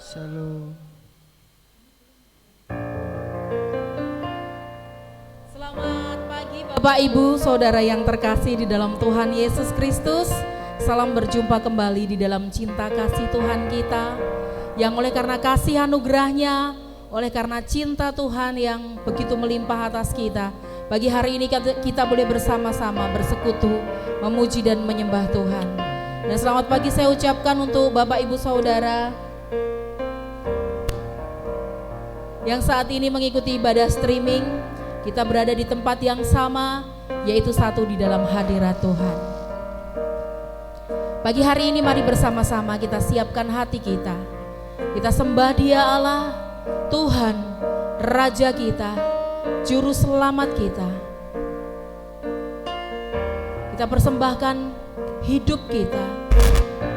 Shalom. Selamat pagi Bapak Ibu Saudara yang terkasih di dalam Tuhan Yesus Kristus. Salam berjumpa kembali di dalam cinta kasih Tuhan kita, yang oleh karena kasih anugerahnya, oleh karena cinta Tuhan yang begitu melimpah atas kita, pagi hari ini kita boleh bersama-sama bersekutu memuji dan menyembah Tuhan. Dan selamat pagi saya ucapkan untuk Bapak Ibu Saudara yang saat ini mengikuti ibadah streaming. Kita berada di tempat yang sama, yaitu satu di dalam hadirat Tuhan. Pagi hari ini mari bersama-sama kita siapkan hati kita. Kita sembah Dia Allah, Tuhan, Raja kita, Juru Selamat kita. Kita persembahkan hidup kita.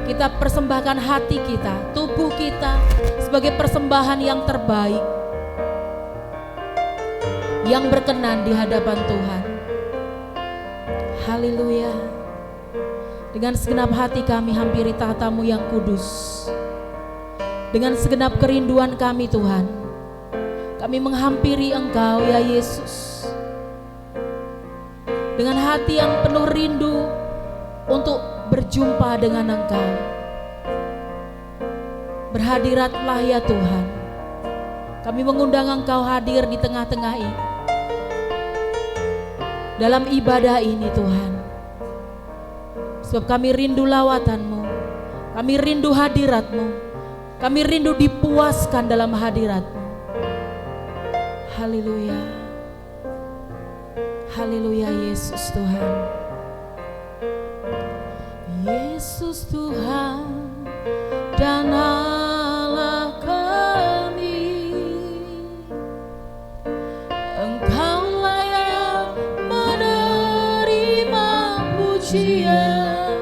Kita persembahkan hati kita, tubuh kita sebagai persembahan yang terbaik, yang berkenan di hadapan Tuhan. Haleluya. Dengan segenap hati kami hampiri tahta-Mu yang kudus. Dengan segenap kerinduan kami Tuhan, kami menghampiri Engkau ya Yesus. Dengan hati yang penuh rindu untuk berjumpa dengan Engkau. Berhadiratlah ya Tuhan. Kami mengundang Engkau hadir di tengah-tengah ini. Dalam ibadah ini Tuhan, sebab kami rindu lawatan-Mu, kami rindu hadirat-Mu, kami rindu dipuaskan dalam hadirat-Mu. Haleluya. Haleluya Yesus Tuhan. Yesus Tuhan dan Allah kami, Engkau layak menerima pujian,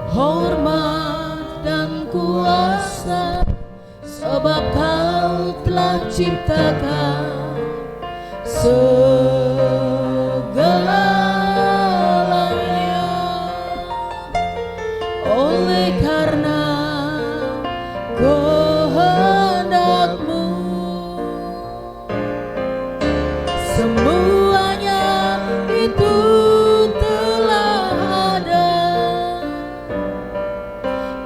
hormat dan kuasa, sebab Kau telah ciptakan segalanya. Oleh karena kehendak-Mu, semuanya itu telah ada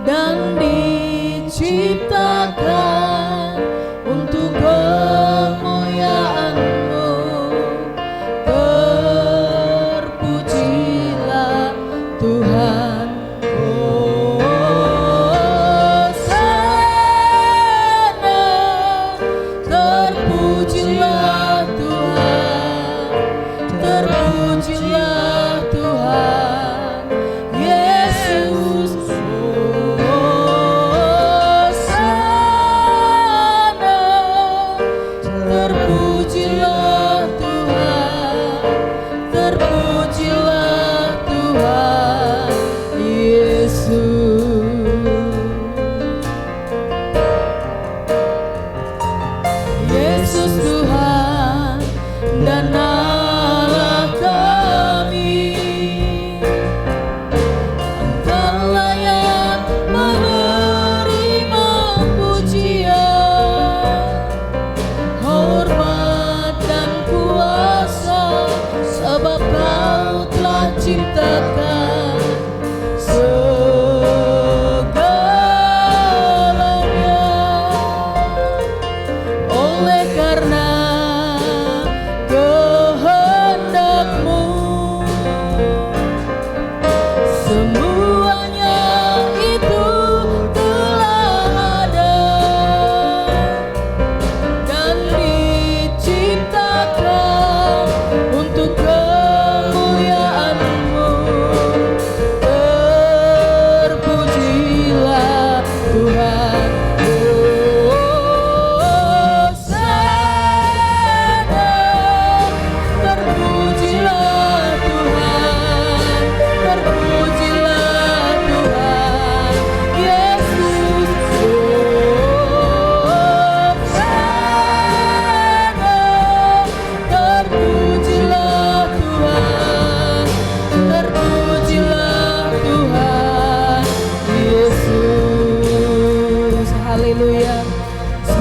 dan diciptakan untuk kemuliaan-Mu. Terpujilah Tuhan. Hosana, terpujilah Tuhan, terpujilah Tuhan Yesus. Hosana, terpujilah Tuhan, terpujilah Tuhan Yesus. Yesus Tuhan dan Allah kami, Engkau layak menerima pujian, hormat dan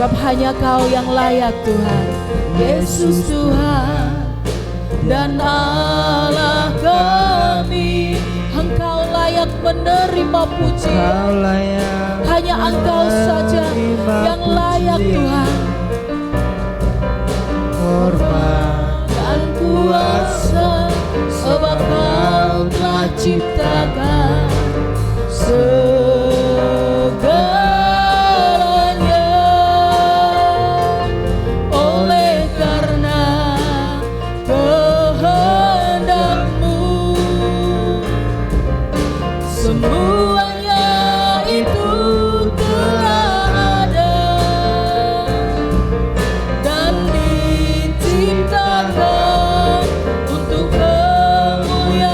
Sebab hanya Kau yang layak Tuhan, Yesus Tuhan dan Allah kami. Engkau layak menerima puji, hanya Engkau saja yang layak Tuhan. Hormat dan kuasa, sebab Kau telah ciptakan segalanya. Oleh karena kehendak-Mu, semuanya itu telah ada dan diciptakan untuk kemuliaan-Mu.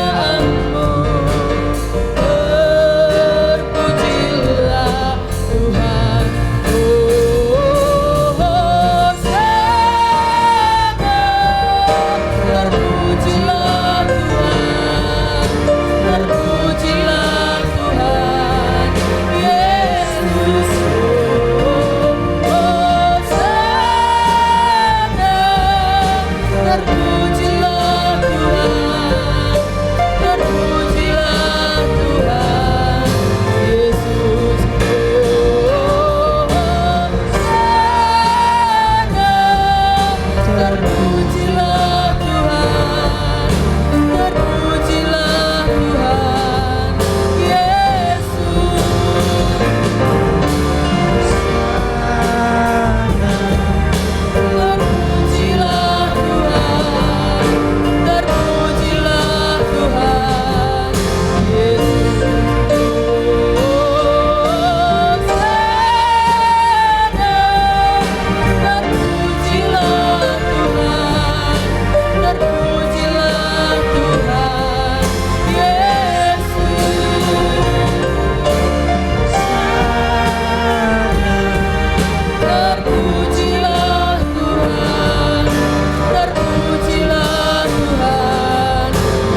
Terpujilah Tuhan, oh Hosana. Terpujilah Tuhan, terpujilah Tuhan Yesus, oh Hosana. Terpujilah Tuhan, terpujilah Tuhan Yesus, oh Hosana. Terpujilah Tuhan, terpujilah Tuhan Yesus. Terpujilah Tuhan, terpujilah Tuhan Yesus, Hosana. Terpujilah Tuhan, terpujilah Tuhan Yesus. Terpujilah Tuhan, terpujilah Tuhan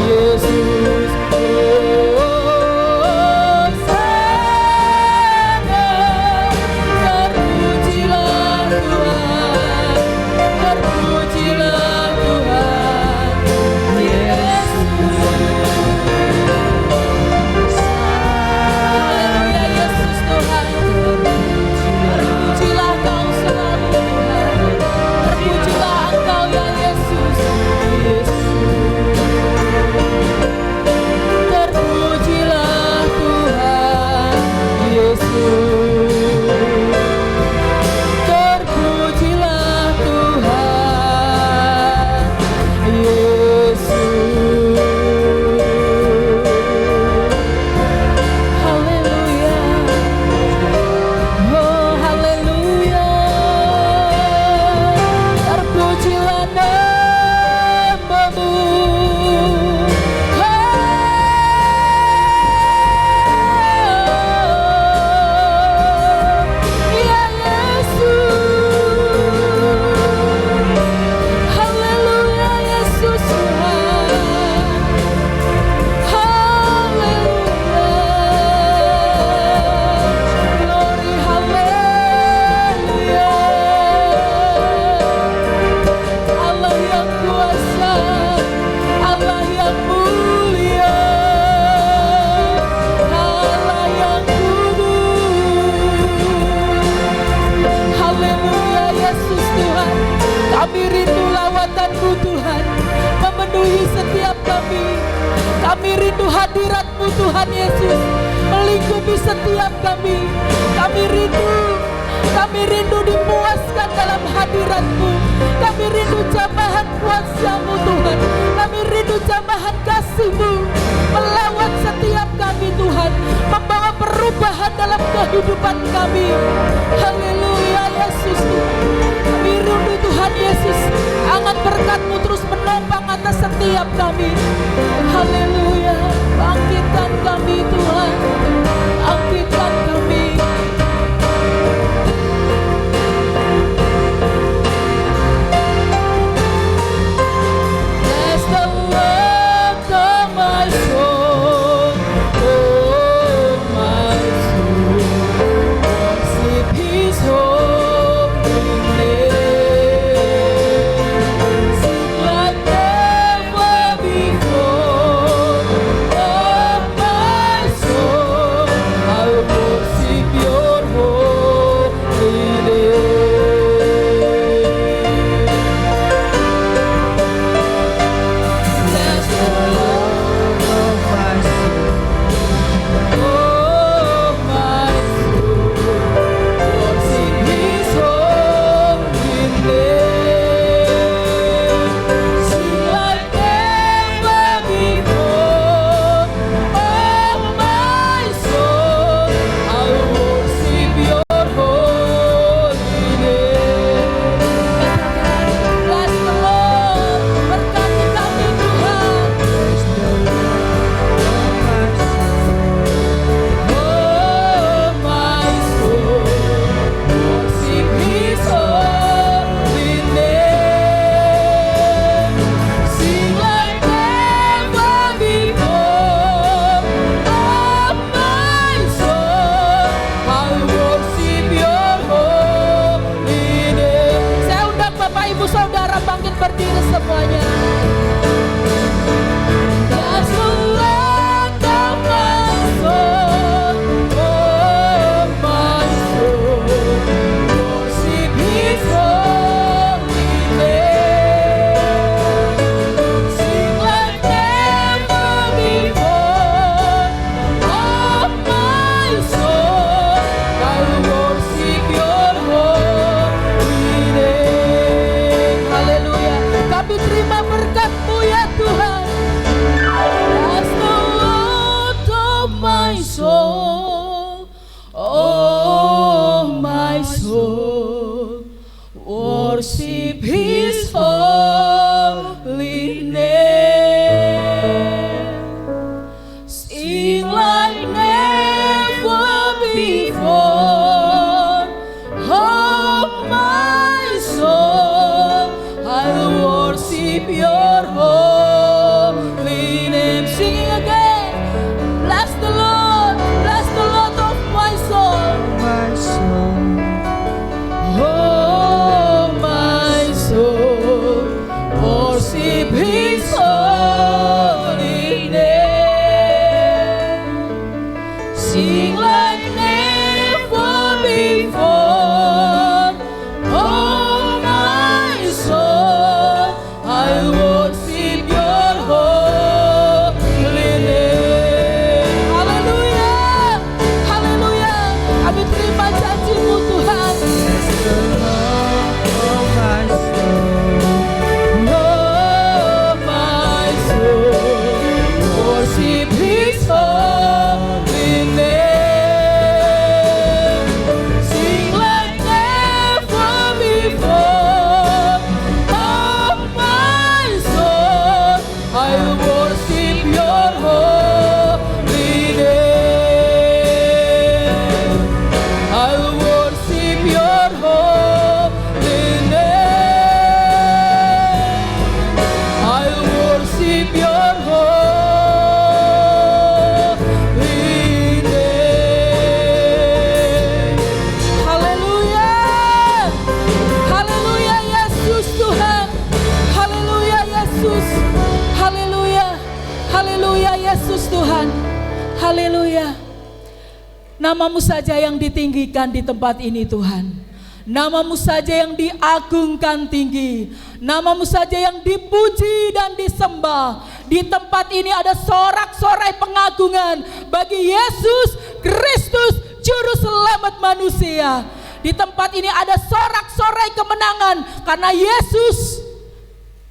Yesus, Hosana. Terpujilah Tuhan, terpujilah Tuhan Yesus. Haleluya Yesus Tuhan, terpujilah Kau selalu Tuhan, terpujilah Engkau ya Yesus, terpujilah Tuhan Yesus, terpujilah Tuhan Yesus. Haleluya, oh haleluya. Terpujilah nama-Mu, ya Yesus. Haleluya Yesus Tuhan, haleluya. Glory haleluya. Allah yang kuasa, Allah yang mulia, Allah yang kudus. Haleluya Yesus Tuhan, kami rindu lawatan-Mu Tuhan, memenuhi setiap kami. Kami rindu hadirat-Mu Tuhan Yesus, melingkupi setiap kami. Kami rindu dipuaskan dalam hadirat-Mu. Kami rindu jamahan kuasa-Mu Tuhan. Kami rindu jamahan kasih-Mu melawat setiap kami Tuhan, membawa perubahan dalam kehidupan kami. Haleluya Yesus Tuhan, kami rindu Tuhan Yesus, angan berkat-Mu terus menopang atas setiap kami. Haleluya, bangkitkan kami Tuhan, bangkitkan kami. Bless the work of my soul, oh my soul, worship His holy bangkit berdiri semuanya. Bless the Lord of my soul, oh my soul, worship His holy name. Sing like never before, oh my soul, I will worship Your holy name. Haleluya. Kami terima berkat-Mu ya Tuhan. Bless the Lord of my soul, oh my soul, worship His holy name. Sing like never before, oh my soul, I will worship Your holy name. Singing again. Bless the Lord of my soul, oh my soul, worship His holy name. Sing like never before, oh my soul, I worship Your holy name. Haleluya, haleluya. Kami terima janji-Mu Tuhan. Oh my soul, worship His holy name. Sing like never before, oh my soul, I will worship Your holy name. I will worship Your holy name. I will worship Your holy name. Haleluya, haleluya Yesus Tuhan, haleluya Yesus, haleluya, haleluya Yesus Tuhan, haleluya. Nama-Mu saja yang ditinggikan di tempat ini Tuhan. Nama-Mu saja yang diagungkan tinggi. Nama-Mu saja yang dipuji dan disembah. Di tempat ini ada sorak-sorai pengagungan bagi Yesus Kristus Juru Selamat manusia. Di tempat ini ada sorak-sorai kemenangan karena Yesus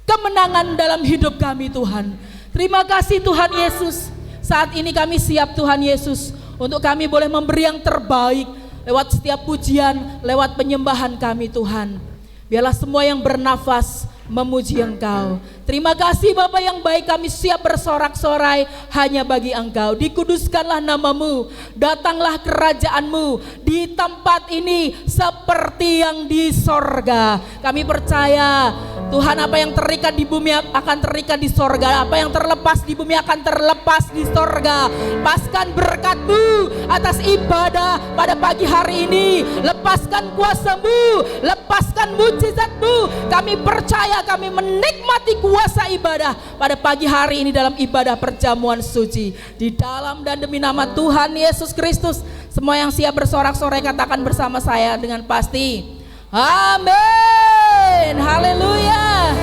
kemenangan dalam hidup kami Tuhan. Terima kasih Tuhan Yesus. Saat ini kami siap Tuhan Yesus untuk kami boleh memberi yang terbaik lewat setiap pujian, lewat penyembahan kami Tuhan. Biarlah semua yang bernafas memuji Engkau. Terima kasih Bapa yang baik, kami siap bersorak-sorai hanya bagi Engkau. Dikuduskanlah nama-Mu, datanglah kerajaan-Mu di tempat ini seperti yang di sorga. Kami percaya Tuhan, apa yang terikat di bumi akan terikat di sorga, apa yang terlepas di bumi akan terlepas di sorga. Lepaskan berkat-Mu atas ibadah pada pagi hari ini. Lepaskan kuasa-Mu, lepaskan mujizat-Mu. Kami percaya, kami menikmati kuasa ibadah pada pagi hari ini dalam ibadah perjamuan suci. Di dalam dan demi nama Tuhan Yesus Kristus, semua yang siap bersorak-sorai katakan bersama saya dengan pasti. Amin. Haleluya.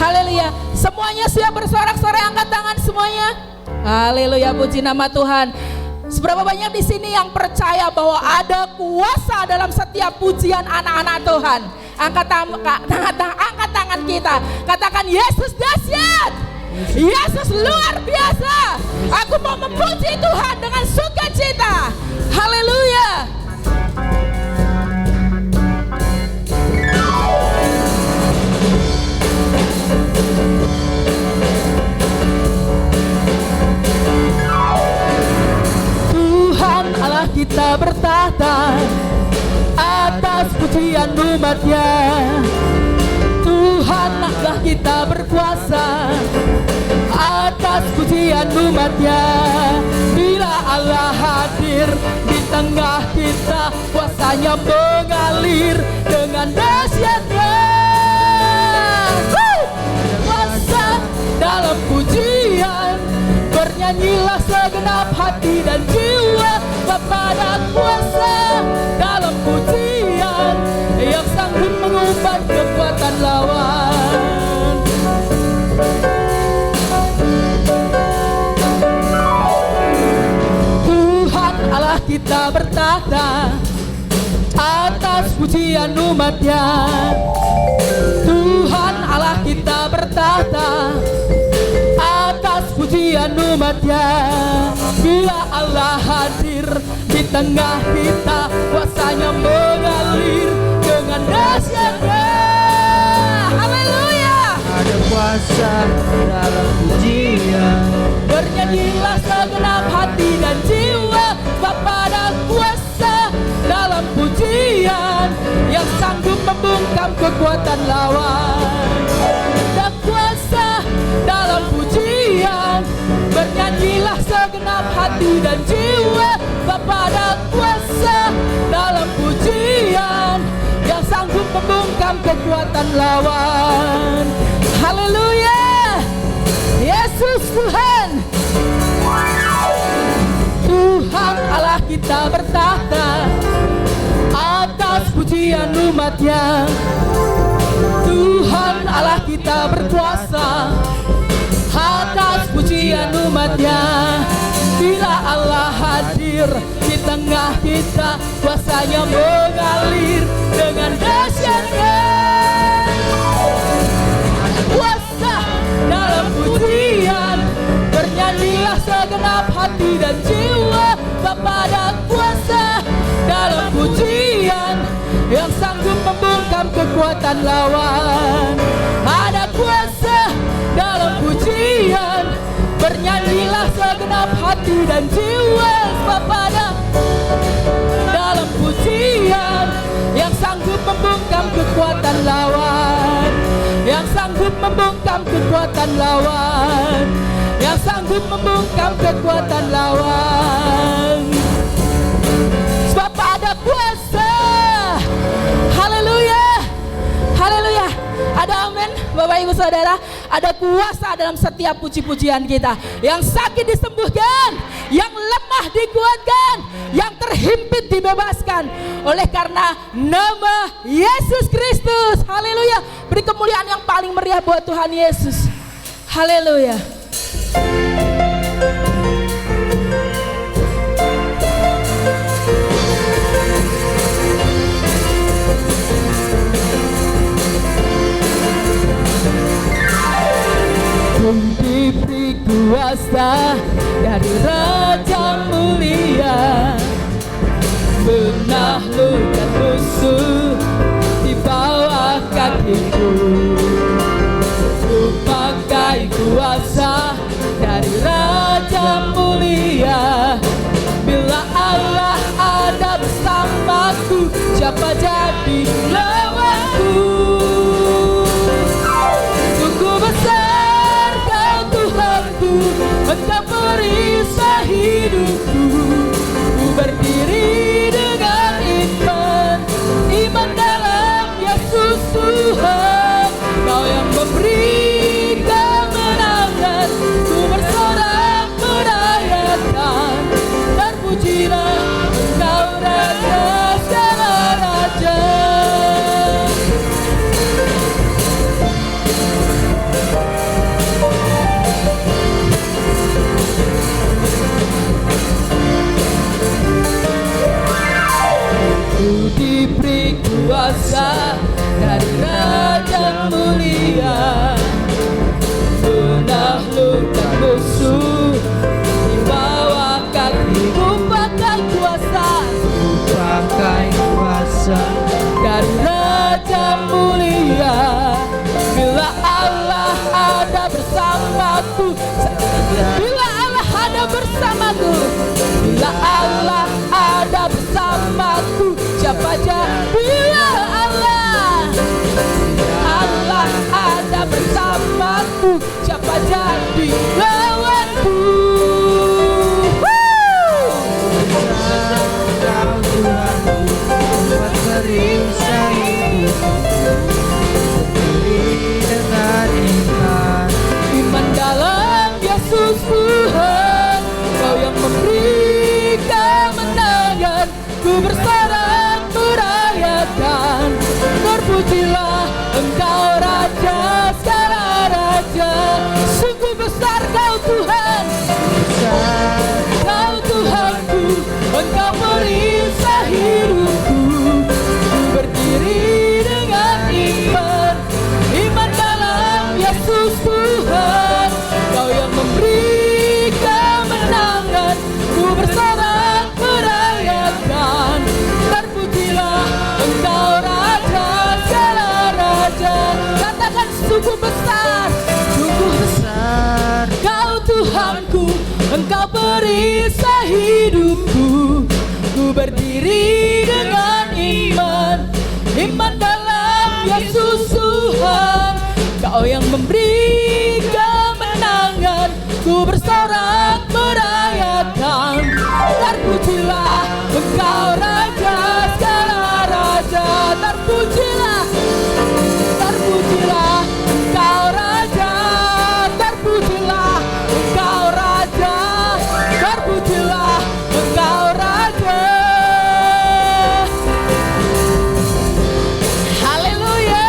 Haleluya. Semuanya siap bersorak-sorai, angkat tangan semuanya. Haleluya, puji nama Tuhan. Seberapa banyak di sini yang percaya bahwa ada kuasa dalam setiap pujian anak-anak Tuhan? Angkat tangan kita. Katakan, Yesus dahsyat. Yesus luar biasa. Aku mau memuji Tuhan dengan sukacita. Haleluya. Tuhan Allah kita bertahta atas pujian umat-Nya. Tuhan Allah kita berkuasa atas pujian umat-Nya. Bila Allah hadir di tengah kita, kuasanya mengalir dengan dahsyatnya. segenap hati dan jiwa kepada kuasa dalam pujian yang sanggup mengubah kekuatan lawan. Tuhan Allah kita bertahta atas pujian umat-Nya. Tuhan Allah kita bertahta atas pujian umat-Nya. Bila Allah hadir di tengah kita, kuasanya mengalir dengan dahsyatnya. Haleluya. Ada kuasa dalam pujian. Bernyanyilah segenap hati dan jiwa kepada kuasa dalam pujian yang sanggup membungkam kekuatan lawan. Ada kuasa dalam pujian. Bernyanyilah segenap hati dan jiwa kepada kuasa dalam pujian yang sanggup membungkam kekuatan lawan. Haleluya. Yesus Tuhan. Tuhan Allah kita bertahta atas pujian umat-Nya. Tuhan Allah kita berkuasa atas pujian umat-Nya. Bila Allah hadir di tengah kita, kuasanya mengalir dengan dahsyatnya. Kuasa dalam pujian. Bernyanyilah segenap hati dan jiwa kepada kuasa dalam pujian yang sanggup membungkam kekuatan lawan. Ada kuasa dalam pujian. Bernyanyilah segenap hati dan jiwa kepada dalam pujian yang sanggup membungkam kekuatan lawan. Yang sanggup membungkam kekuatan lawan. Yang sanggup membungkam kekuatan lawan. Sebab ada kuasa. Haleluya. Haleluya. Ada amin Bapak Ibu Saudara. Ada kuasa dalam setiap puji-pujian kita. Yang sakit disembuhkan, yang lemah dikuatkan, yang terhimpit dibebaskan. Oleh karena nama Yesus Kristus. Haleluya. Beri kemuliaan yang paling meriah buat Tuhan Yesus. Haleluya. Diberi kuasa dari Raja Mulia, menaklukkan musuh di bawah kakiku. Ku pakai kuasa dari Raja Mulia. Bila Allah ada bersamaku, siapa jadi lawanku? Sungguh besar Kau Tuhanku, Engkau perisai hidupku. Ku berdiri dengan iman, iman dalam Yesus Tuhan. Kau yang memberi kemenangan, ku bersorak merayakan. Terpujilah Engkau Raja segala raja. Ku diberi kuasa dari Raja Mulia, menaklukkan musuh di bawah kaki. Ku pakai kuasa, Ku pakai kuasa dari Raja Mulia. Bila Allah ada bersamaku, bila Allah ada bersamaku, bila Allah ada bersamaku, siapa jadi? Bila Allah ada bersamaku, siapa jadi lawanku? Kau Tuhanku, buat perisai hidupku. Berdiri dengan iman, Iman dalam Yesus Tuhan. Kau yang Yesus Tuhan, Kau yang memberi kemenangan, ku bersorak merayakan. Terpujilah Engkau Raja segala raja. Katakan sungguh besar, sungguh besar Kau Tuhanku, Engkau perisai hidupku. Ku berdiri dengan iman dalam Yesus Tuhan. Kau yang memberi kemenangan, ku bersorak merayakan. Terpujilah Engkau Raja segala raja. Terpujilah Engkau Raja. Terpujilah Engkau Raja. Terpujilah Engkau Raja. Haleluya.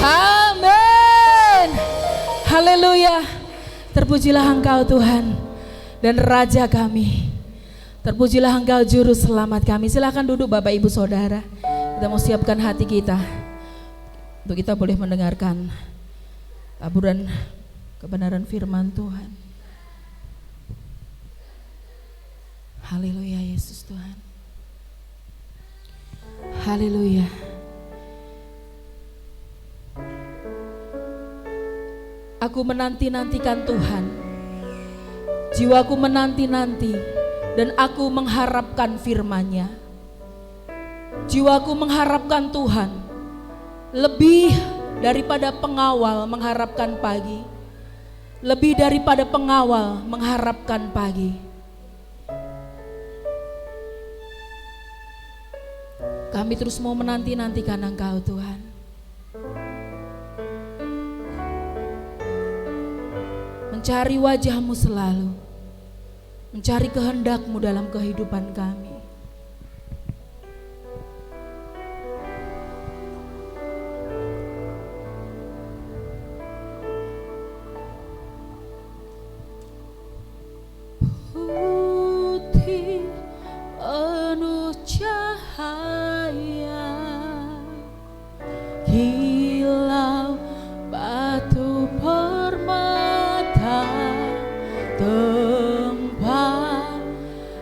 Amin. Haleluya. Terpujilah Engkau Tuhan dan Raja kami. Terpujilah Engkau Juru Selamat kami. Silakan duduk Bapak Ibu Saudara. Kita mau siapkan hati kita untuk kita boleh mendengarkan taburan kebenaran firman Tuhan. Haleluya Yesus Tuhan. Haleluya. Aku menanti-nantikan Tuhan. Jiwaku menanti-nanti dan aku mengharapkan firman-Nya. Jiwaku mengharapkan Tuhan lebih daripada pengawal mengharapkan pagi. Lebih daripada pengawal mengharapkan pagi. Kami terus mau menanti-nantikan Engkau Tuhan. Mencari wajah-Mu selalu. Mencari kehendak-Mu dalam kehidupan kami. Putih penuh cahaya, kilau batu permata, tempat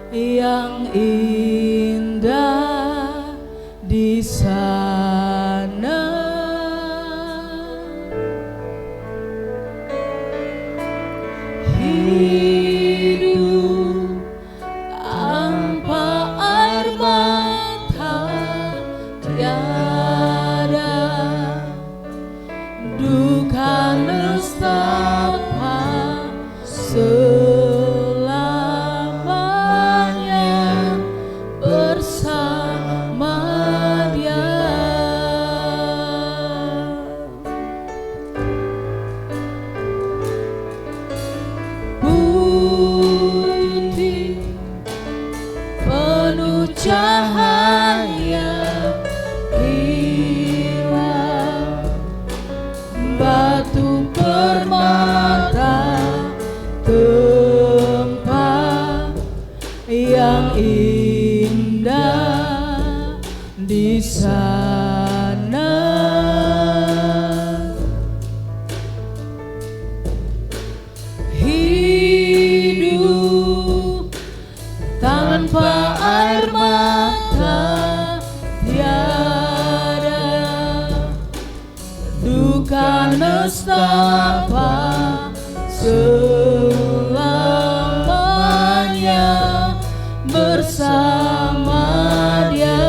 yang indah di sana. Hidup tanpa air mata tiada, duka nestapa selamanya bersama Dia. Putih penuh cahaya, kilau batu permata, tempat yang indah di sana. Hidup tanpa air mata tiada, duka nestapa selamanya bersama Dia.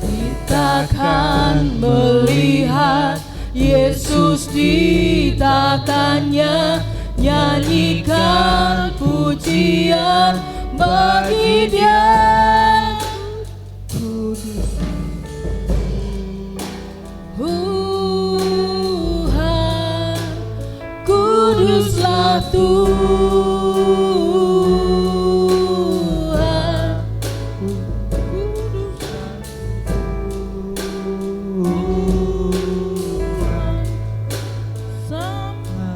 Kita akan melihat Yesus di tatanya, nyanyikan pujian bagi Dia. Tuhan, kuduslah Tuhan, kuduslah Tuhan,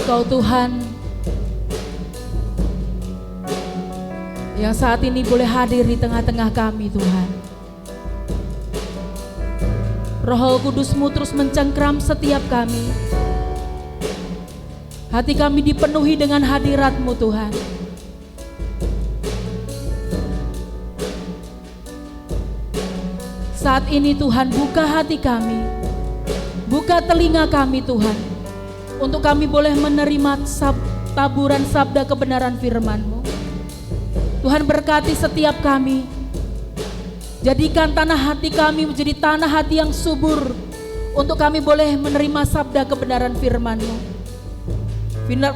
Engkau Tuhan yang saat ini boleh hadir di tengah-tengah kami Tuhan. Roh Kudus-Mu terus mencengkram setiap kami. Hati kami dipenuhi dengan hadirat-Mu Tuhan. Saat ini Tuhan, buka hati kami, buka telinga kami Tuhan, untuk kami boleh menerima taburan sabda kebenaran firman-Mu. Tuhan, berkati setiap kami, jadikan tanah hati kami menjadi tanah hati yang subur, untuk kami boleh menerima sabda kebenaran firman-Mu.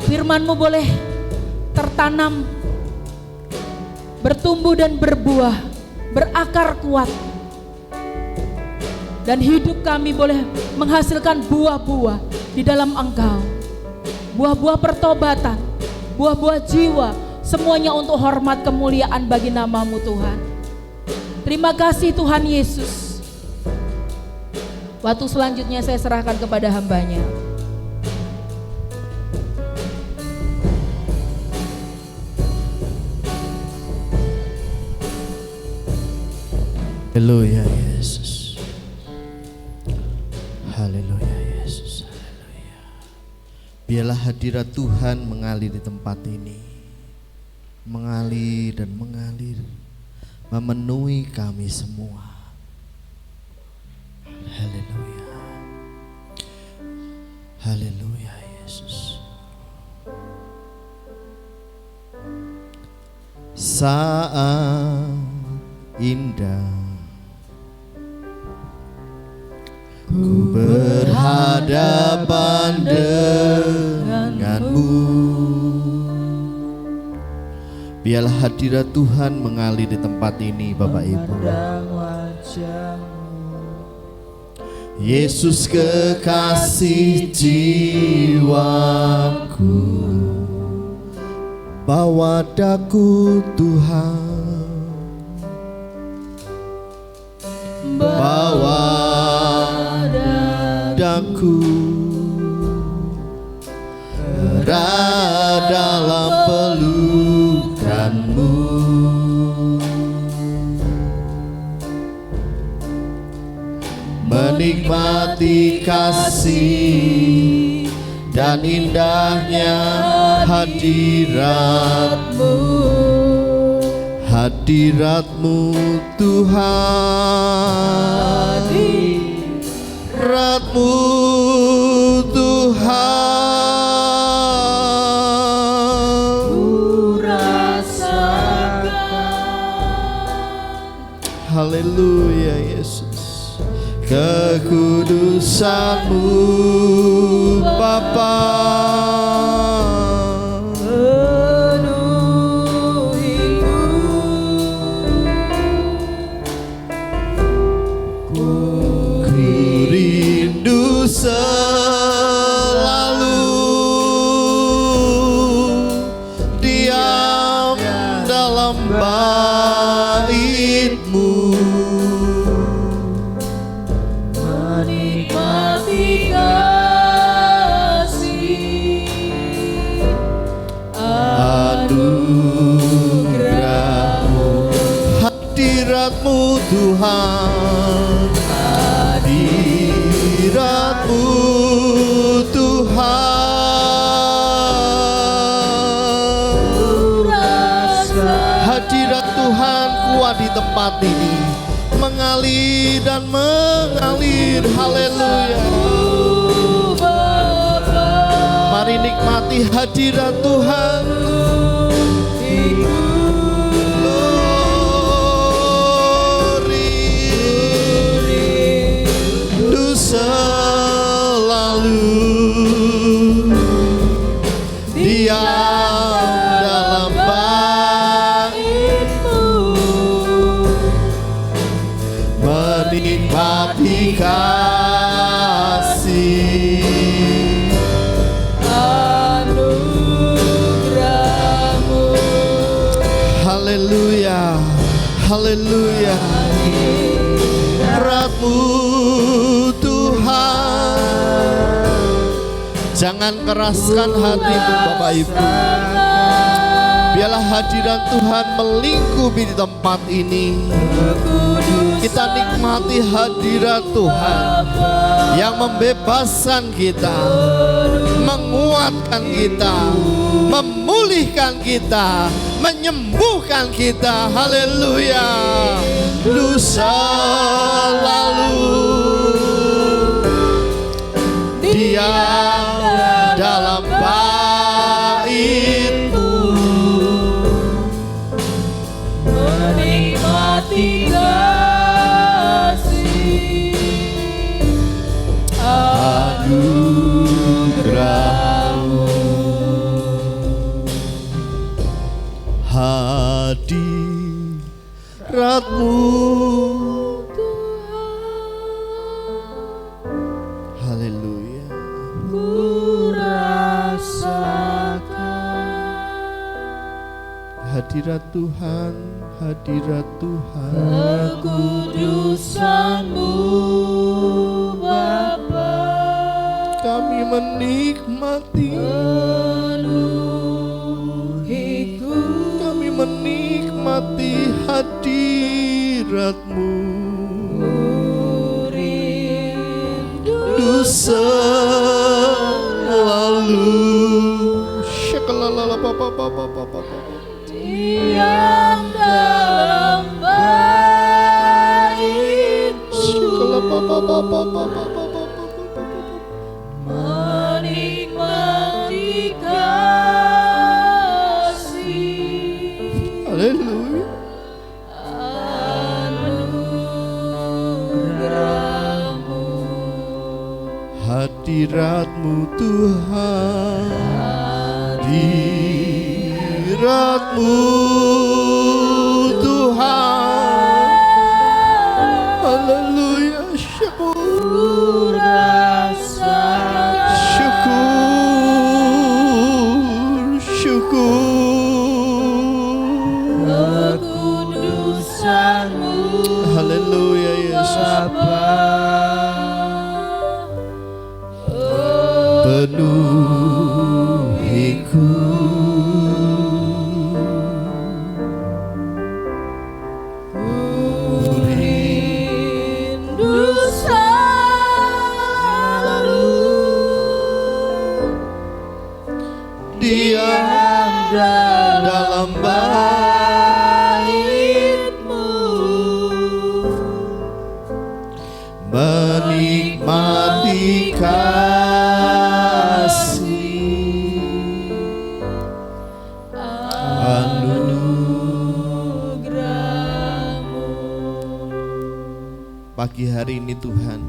Firman-Mu boleh tertanam, bertumbuh dan berbuah, berakar kuat, dan hidup kami boleh menghasilkan buah-buah di dalam Engkau. Buah-buah pertobatan, buah-buah jiwa, semuanya untuk hormat kemuliaan bagi nama-Mu Tuhan. Terima kasih Tuhan Yesus. Waktu selanjutnya saya serahkan kepada hamba-Nya. Haleluya Yesus. Haleluya Yesus. Haleluya. Biarlah hadirat Tuhan mengalir di tempat ini, mengalir dan mengalir, memenuhi kami semua. Haleluya. Haleluya Yesus. Saat indah ku berhadapan denganmu. Biarlah hadirat Tuhan mengalir di tempat ini Bapak Ibu. Yesus kekasih jiwaku, bawa daku Tuhan, bawa daku erat dalam pelukan-Mu. Menikmati kasih dan indahnya hadirat-Mu, hadirat-Mu Tuhan, hadirat-Mu Tuhan, ku rasakan. Haleluya Yesus. Kekudusan-Mu Bapa, penuhiku. Ku rindu selalu diam dalam bait-Mu, menikmati kasih anugerah-Mu, hadirat-Mu Tuhan, hadirat-Mu Tuhan. Hadirat Tuhan kuat di tempat ini, mengalir dan mengalir. Haleluya. Mari nikmati hadirat Tuhan. Rindu selalu diam dalam bait-Mu, menikmati kasih anugerah-Mu. Haleluya, haleluya. Hadirat-Mu Tuhan, Jangan keraskan hatimu Bapak Ibu. Biarlah hadirat Tuhan melingkupi di tempat ini. Kita nikmati hadirat Tuhan yang membebaskan kita, menguatkan kita, memulihkan kita, menyembuhkan kita. Haleluya. Dosa lalu diam dalam bait-Mu, menikmati kasih anugerah-Mu. Hadirat-Mu haleluya. Hadirat Tuhan, hadirat Tuhan, kekudusan-Mu Bapa, kami menikmati, kami menikmati hadirat-Mu. Dosa lalu syakalala papa diam dalam bait-Mu, menikmati kasih. haleluya. Anugerah-Mu, Hadirat-Mu Tuhan, hadirat-Mu Tuhan, haleluya. Syukur, syukur, kekudusan-Mu haleluya Yesus. Penuhiku rindu selalu diam dalam bait-Mu, menikmati pagi hari ini Tuhan,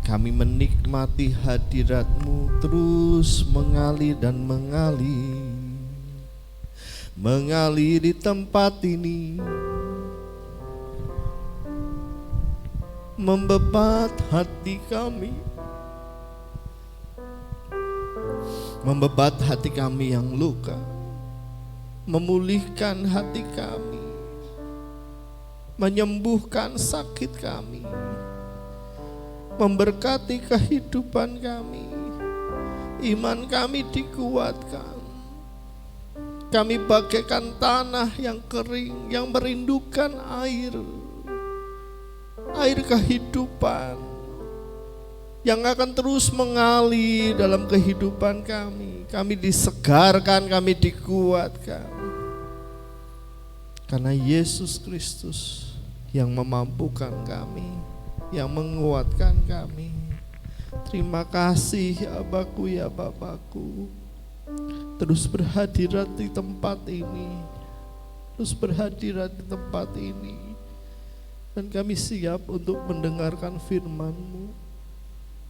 kami menikmati hadirat-Mu terus mengalir dan mengalir di tempat ini, membebat hati kami, membebat hati kami yang luka, memulihkan hati kami, menyembuhkan sakit kami, memberkati kehidupan kami, iman kami dikuatkan. Kami bagaikan tanah yang kering, yang merindukan air kehidupan yang akan terus mengalir dalam kehidupan kami. Kami disegarkan, kami dikuatkan, karena Yesus Kristus yang memampukan kami, yang menguatkan kami. Terima kasih ya Abaku, ya Bapakku. Terus berhadirat di tempat ini, terus berhadirat di tempat ini. Dan kami siap untuk mendengarkan firman-Mu.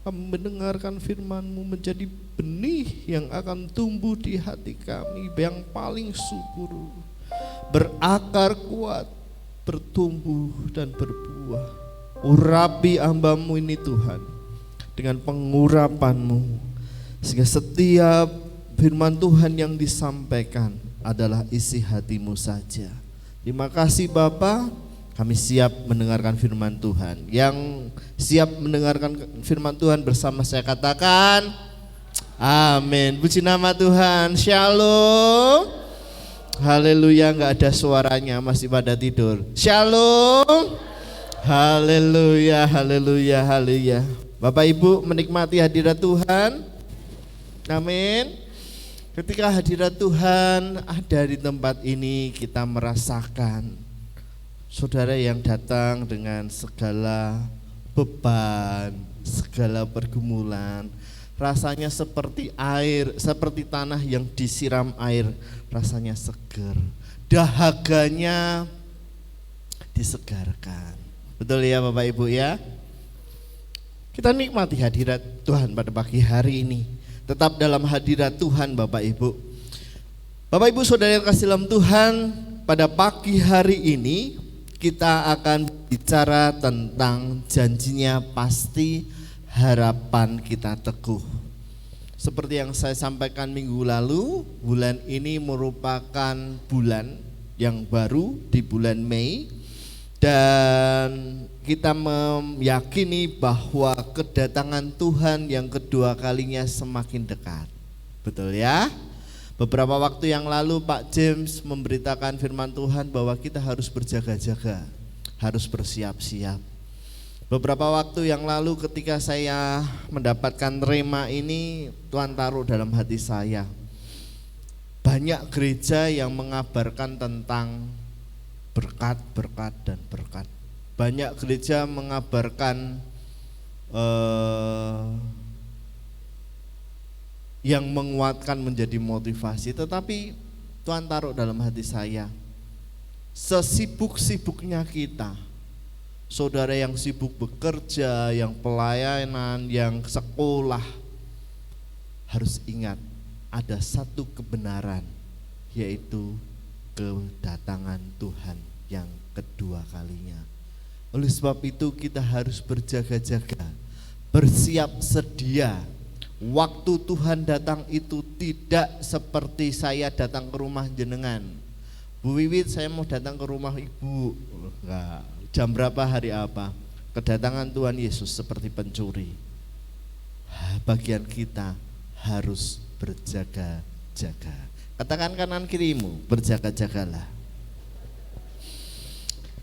Kami mendengarkan firman-Mu menjadi benih yang akan tumbuh di hati kami, yang paling subur, berakar kuat, bertumbuh dan berbuah. Urapi hamba-Mu ini Tuhan dengan pengurapan-Mu, sehingga setiap firman Tuhan yang disampaikan adalah isi hati-Mu saja. Terima kasih Bapa, kami siap mendengarkan firman Tuhan. Yang siap mendengarkan firman Tuhan bersama saya katakan Amin. Puji nama Tuhan. Shalom. Haleluya, nggak ada suaranya, masih pada tidur. Shalom. Haleluya, haleluya, haleluya. Bapak Ibu menikmati hadirat Tuhan. Amin. Ketika hadirat Tuhan ada di tempat ini, kita merasakan saudara yang datang dengan segala beban, segala pergumulan, rasanya seperti air, seperti tanah yang disiram air, rasanya seger, dahaganya disegarkan. Betul ya Bapak Ibu ya? Kita nikmati hadirat Tuhan pada pagi hari ini. Tetap dalam hadirat Tuhan Bapak Ibu. Bapak Ibu saudara yang kasih dalam Tuhan, pada pagi hari ini kita akan bicara tentang janjinya pasti, harapan kita teguh. Seperti yang saya sampaikan minggu lalu, bulan ini merupakan bulan yang baru di bulan Mei, dan kita meyakini bahwa kedatangan Tuhan yang kedua kalinya semakin dekat. Betul ya? Beberapa waktu yang lalu Pak James memberitakan firman Tuhan bahwa kita harus berjaga-jaga, harus bersiap-siap. Beberapa waktu yang lalu ketika saya mendapatkan rema ini, Tuhan taruh dalam hati saya, banyak gereja yang mengabarkan tentang berkat, berkat, dan berkat. Banyak gereja mengabarkan yang menguatkan menjadi motivasi. Tetapi Tuhan taruh dalam hati saya, sesibuk-sibuknya kita, saudara yang sibuk bekerja, yang pelayanan, yang sekolah, harus ingat ada satu kebenaran, yaitu kedatangan Tuhan yang kedua kalinya. Oleh sebab itu kita harus berjaga-jaga, bersiap sedia. Waktu Tuhan datang itu tidak seperti saya datang ke rumah jenengan. Bu Wiwit, saya mau datang ke rumah ibu. Enggak. Jam berapa, hari apa? Kedatangan Tuhan Yesus seperti pencuri. Bagian kita harus berjaga-jaga. Katakan kanan kirimu, berjaga-jagalah.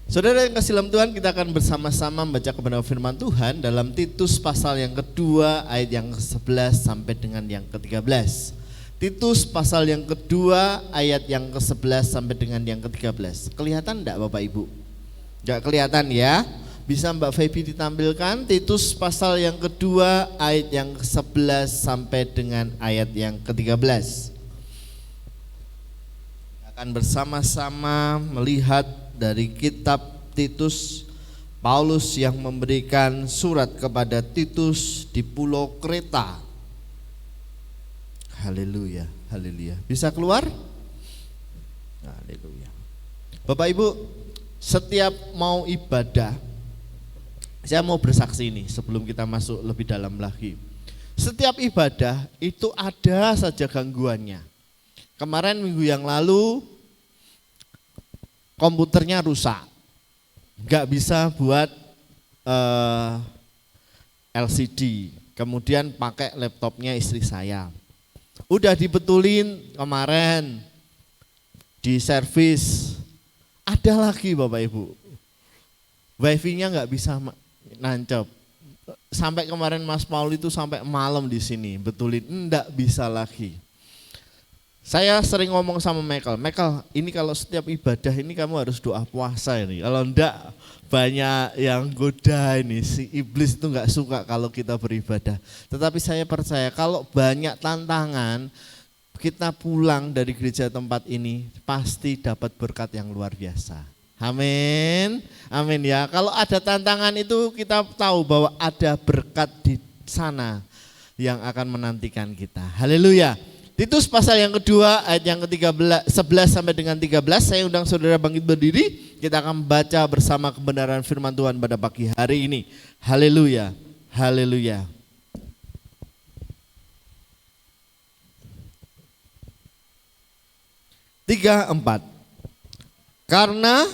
Saudara yang kasih dalam Tuhan, kita akan bersama-sama membaca kebenaran firman Tuhan dalam Titus pasal yang kedua ayat yang ke-11 sampai dengan yang ke-13. Titus pasal yang kedua ayat yang ke-11 sampai dengan yang ke-13. Kelihatan enggak Bapak Ibu? Enggak kelihatan ya? Bisa Mbak Feby ditampilkan Titus pasal yang kedua ayat yang ke-11 sampai dengan ayat yang ke-13. Akan bersama-sama melihat dari kitab Titus, Paulus yang memberikan surat kepada Titus di pulau Kreta. Haleluya, haleluya. Bisa keluar? Haleluya. Bapak Ibu, setiap mau ibadah, saya mau bersaksi ini sebelum kita masuk lebih dalam lagi. Setiap ibadah itu ada saja gangguannya. Kemarin minggu yang lalu komputernya rusak, nggak bisa buat LCD. Kemudian pakai laptopnya istri saya. Udah dibetulin kemarin, di servis. Ada lagi Bapak Ibu, wifi-nya nggak bisa nancep. Sampai kemarin Mas Paul itu sampai malam di sini betulin, enggak bisa lagi. Saya sering ngomong sama Michael, ini kalau setiap ibadah ini kamu harus doa puasa ini. Kalau enggak banyak yang goda ini, si iblis itu enggak suka kalau kita beribadah. Tetapi saya percaya kalau banyak tantangan, kita pulang dari gereja tempat ini pasti dapat berkat yang luar biasa. Amin, amin ya. Kalau ada tantangan itu kita tahu bahwa ada berkat di sana yang akan menantikan kita. Haleluya. Titus pasal yang kedua ayat yang ke-11 sampai dengan 13, saya undang saudara bangkit berdiri, kita akan baca bersama kebenaran firman Tuhan pada pagi hari ini. Haleluya, haleluya. Tiga, 4. Karena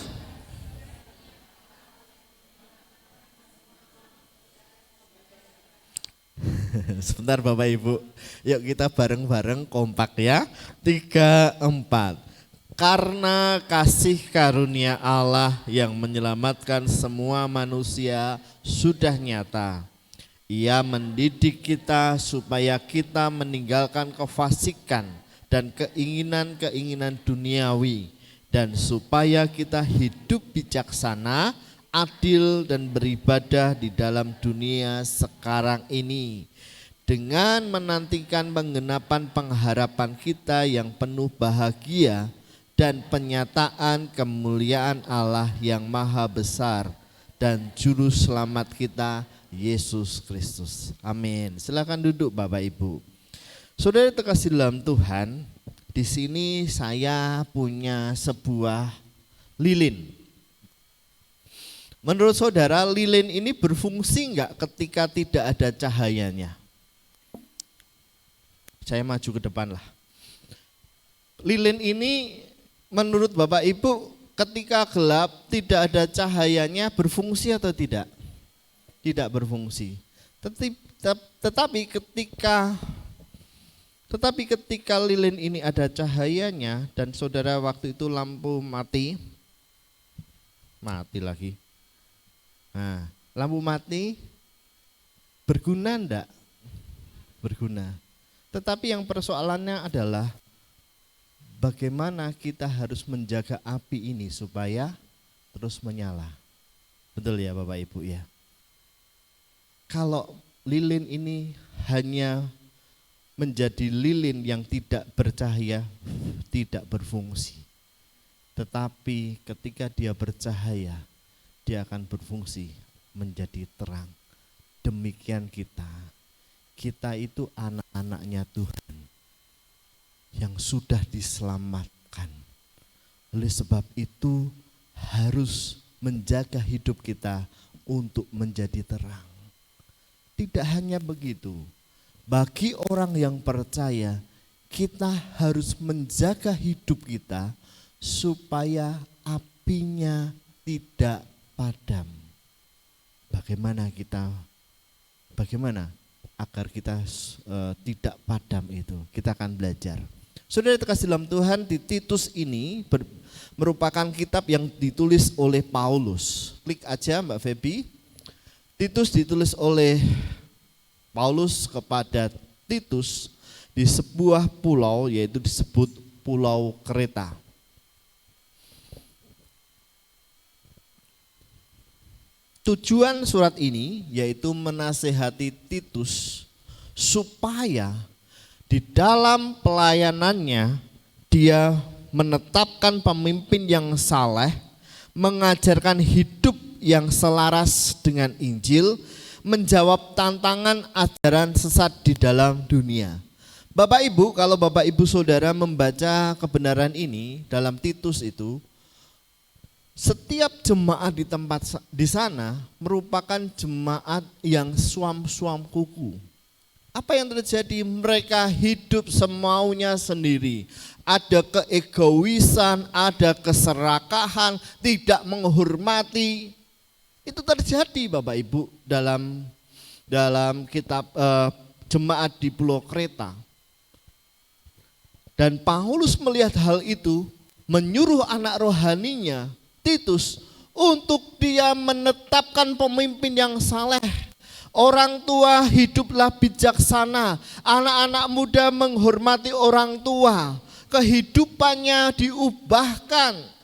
Sebentar Bapak Ibu, yuk kita bareng-bareng kompak ya. 3, 4. Karena kasih karunia Allah yang menyelamatkan semua manusia sudah nyata. Ia mendidik kita supaya kita meninggalkan kefasikan dan keinginan-keinginan duniawi, dan supaya kita hidup bijaksana, adil dan beribadah di dalam dunia sekarang ini, dengan menantikan penggenapan pengharapan kita yang penuh bahagia dan penyataan kemuliaan Allah yang maha besar dan juru selamat kita Yesus Kristus. Amin. Silakan duduk Bapak Ibu. Saudara terkasih dalam Tuhan, di sini saya punya sebuah lilin. Menurut saudara, lilin ini berfungsi enggak ketika tidak ada cahayanya? Saya maju ke depan lah. Lilin ini menurut Bapak Ibu ketika gelap tidak ada cahayanya berfungsi atau tidak? Tidak berfungsi. Tetapi ketika lilin ini ada cahayanya dan saudara waktu itu lampu mati lagi. Nah, lampu mati berguna enggak? Berguna. Tetapi yang persoalannya adalah bagaimana kita harus menjaga api ini supaya terus menyala. Betul ya Bapak Ibu ya? Kalau lilin ini hanya menjadi lilin yang tidak bercahaya, tidak berfungsi. Tetapi ketika dia bercahaya, dia akan berfungsi menjadi terang. Demikian kita itu anak-anaknya Tuhan yang sudah diselamatkan. Oleh sebab itu harus menjaga hidup kita untuk menjadi terang. Tidak hanya begitu, bagi orang yang percaya kita harus menjaga hidup kita supaya apinya tidak padam. Bagaimana agar kita tidak padam itu? Kita akan belajar. Saudara terkasih dalam Tuhan, di Titus ini merupakan kitab yang ditulis oleh Paulus. Klik aja Mbak Feby. Titus ditulis oleh Paulus kepada Titus di sebuah pulau, yaitu disebut Pulau Kreta. Tujuan surat ini yaitu menasehati Titus supaya di dalam pelayanannya dia menetapkan pemimpin yang saleh, mengajarkan hidup yang selaras dengan Injil, menjawab tantangan ajaran sesat di dalam dunia. Bapak Ibu, kalau Bapak Ibu Saudara membaca kebenaran ini dalam Titus itu, setiap jemaat di tempat di sana merupakan jemaat yang suam-suam kuku. Apa yang terjadi? Mereka hidup semaunya sendiri. Ada keegoisan, ada keserakahan, tidak menghormati. Itu terjadi Bapak Ibu dalam kitab jemaat di Pulau Kreta. Dan Paulus melihat hal itu, menyuruh anak rohaninya Titus untuk dia menetapkan pemimpin yang saleh. Orang tua hiduplah bijaksana, anak-anak muda menghormati orang tua, kehidupannya diubahkan.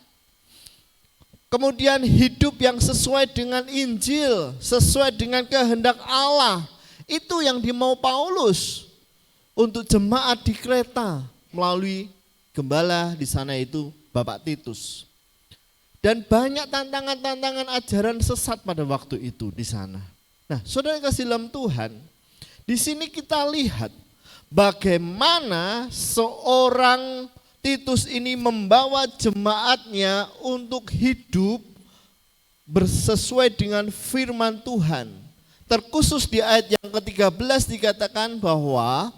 Kemudian hidup yang sesuai dengan Injil, sesuai dengan kehendak Allah. Itu yang dimau Paulus untuk jemaat di Kreta melalui gembala di sana itu Bapak Titus. Dan banyak tantangan-tantangan ajaran sesat pada waktu itu di sana. Nah, saudara kasih dalam Tuhan, di sini kita lihat bagaimana seorang Titus ini membawa jemaatnya untuk hidup bersesuai dengan firman Tuhan. Terkhusus di ayat yang ke-13 dikatakan bahwa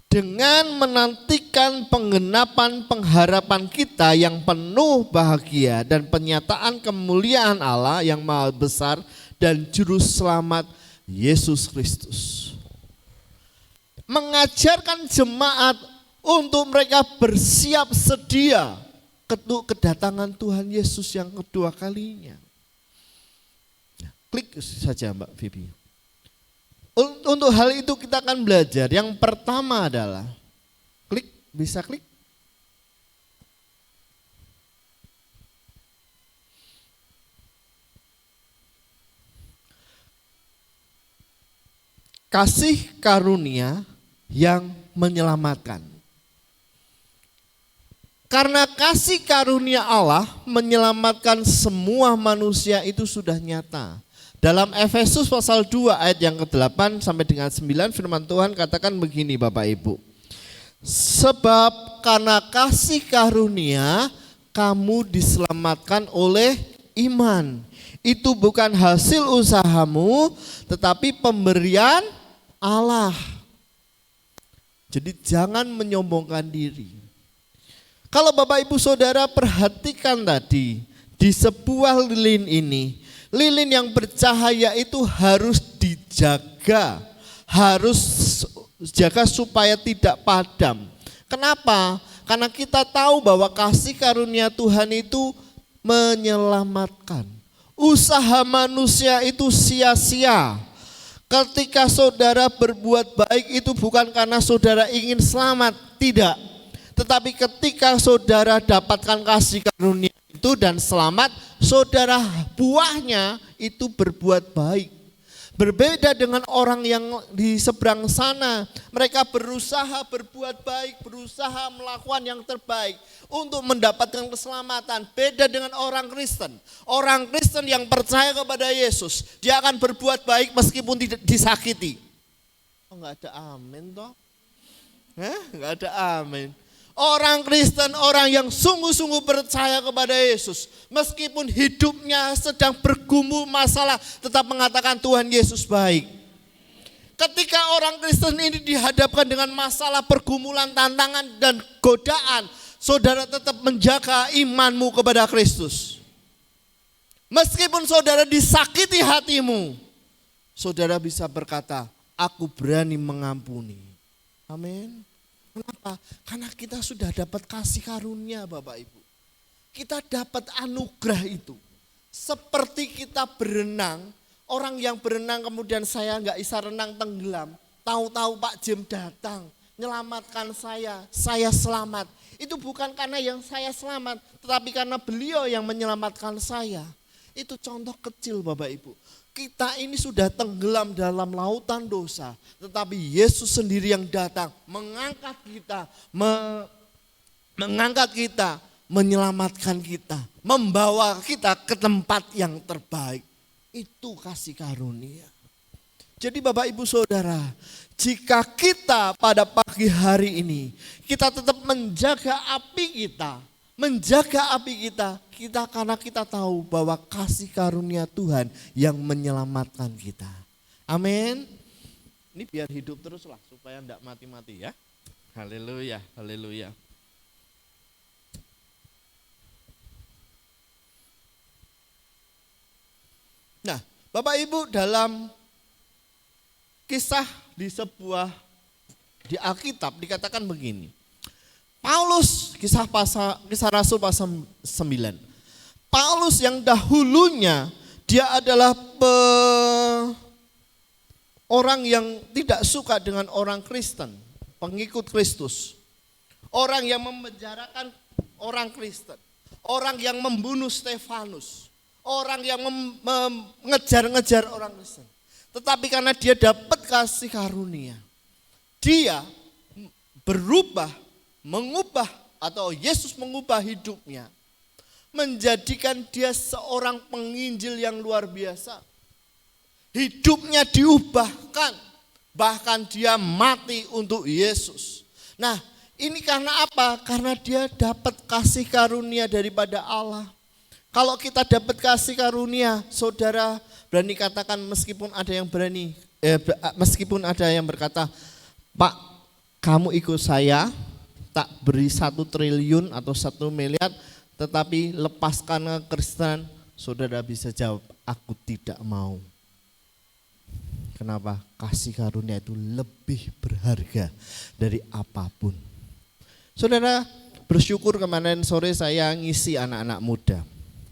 dengan menantikan penggenapan pengharapan kita yang penuh bahagia dan penyataan kemuliaan Allah yang maha besar dan Juru Selamat Yesus Kristus. Mengajarkan jemaat untuk mereka bersiap sedia kedatangan Tuhan Yesus yang kedua kalinya. Klik saja Mbak Vivi. Untuk hal itu kita akan belajar. Yang pertama adalah, klik, bisa klik. Kasih karunia yang menyelamatkan. Karena kasih karunia Allah menyelamatkan semua manusia itu sudah nyata. Dalam Efesus pasal 2 ayat yang ke-8 sampai dengan 9 firman Tuhan katakan begini Bapak Ibu. Sebab karena kasih karunia kamu diselamatkan oleh iman. Itu bukan hasil usahamu tetapi pemberian Allah. Jadi jangan menyombongkan diri. Kalau Bapak Ibu Saudara perhatikan tadi di sebuah lilin ini, lilin yang bercahaya itu harus dijaga, harus jaga supaya tidak padam. Kenapa? Karena kita tahu bahwa kasih karunia Tuhan itu menyelamatkan. Usaha manusia itu sia-sia. Ketika saudara berbuat baik itu bukan karena saudara ingin selamat, tidak. Tetapi ketika saudara dapatkan kasih karunia itu dan selamat, saudara buahnya itu berbuat baik. Berbeda dengan orang yang di seberang sana, mereka berusaha berbuat baik, berusaha melakukan yang terbaik untuk mendapatkan keselamatan. Beda dengan orang Kristen. Orang Kristen yang percaya kepada Yesus, dia akan berbuat baik meskipun tidak disakiti. Oh, enggak ada amin toh? Enggak ada amin. Orang Kristen, orang yang sungguh-sungguh percaya kepada Yesus, meskipun hidupnya sedang bergumul masalah, tetap mengatakan Tuhan Yesus baik. Ketika orang Kristen ini dihadapkan dengan masalah, pergumulan, tantangan, dan godaan, saudara tetap menjaga imanmu kepada Kristus. Meskipun saudara disakiti hatimu, saudara bisa berkata, aku berani mengampuni. Amin. Kenapa? Karena kita sudah dapat kasih karunia Bapak Ibu. Kita dapat anugerah itu. Seperti kita berenang, orang yang berenang kemudian saya nggak bisa renang tenggelam. Tahu-tahu Pak Jim datang, menyelamatkan saya selamat. Itu bukan karena yang saya selamat, tetapi karena beliau yang menyelamatkan saya. Itu contoh kecil Bapak Ibu. Kita ini sudah tenggelam dalam lautan dosa, tetapi Yesus sendiri yang datang mengangkat kita, menyelamatkan kita, membawa kita ke tempat yang terbaik. Itu kasih karunia. Jadi Bapak Ibu Saudara, jika kita pada pagi hari ini, kita tetap menjaga api kita, karena kita tahu bahwa kasih karunia Tuhan yang menyelamatkan kita. Amin. Ini biar hidup teruslah supaya tidak mati-mati ya. Haleluya, haleluya. Nah, Bapak Ibu dalam kisah di Alkitab dikatakan begini. Paulus, kisah Rasul pasal 9. Paulus yang dahulunya dia adalah orang yang tidak suka dengan orang Kristen, pengikut Kristus. Orang yang memenjarakan orang Kristen, orang yang membunuh Stefanus, orang yang mengejar-ngejar orang Kristen. Tetapi karena dia dapat kasih karunia, dia mengubah atau Yesus mengubah hidupnya, menjadikan dia seorang penginjil yang luar biasa. Hidupnya diubahkan, bahkan dia mati untuk Yesus. Nah, ini karena apa? Karena dia dapat kasih karunia daripada Allah. Kalau kita dapat kasih karunia, saudara berani katakan meskipun ada yang berkata, Pak, kamu ikut saya, tak beri 1 triliun atau 1 miliar, tetapi lepaskan kekristenan, saudara bisa jawab, aku tidak mau. Kenapa? Kasih karunia itu lebih berharga dari apapun. Saudara, bersyukur kemarin sore saya ngisi anak-anak muda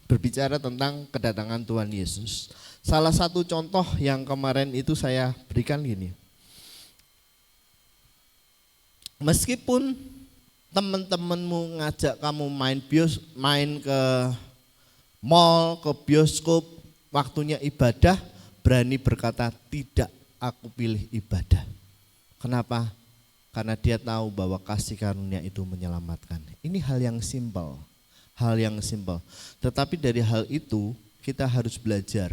berbicara tentang kedatangan Tuhan Yesus. Salah satu contoh yang kemarin itu saya berikan gini. Meskipun teman-temanmu ngajak kamu main ke mall, ke bioskop, waktunya ibadah, berani berkata tidak, aku pilih ibadah. Kenapa? Karena dia tahu bahwa kasih karunia itu menyelamatkan. Ini hal yang simpel, Tetapi dari hal itu kita harus belajar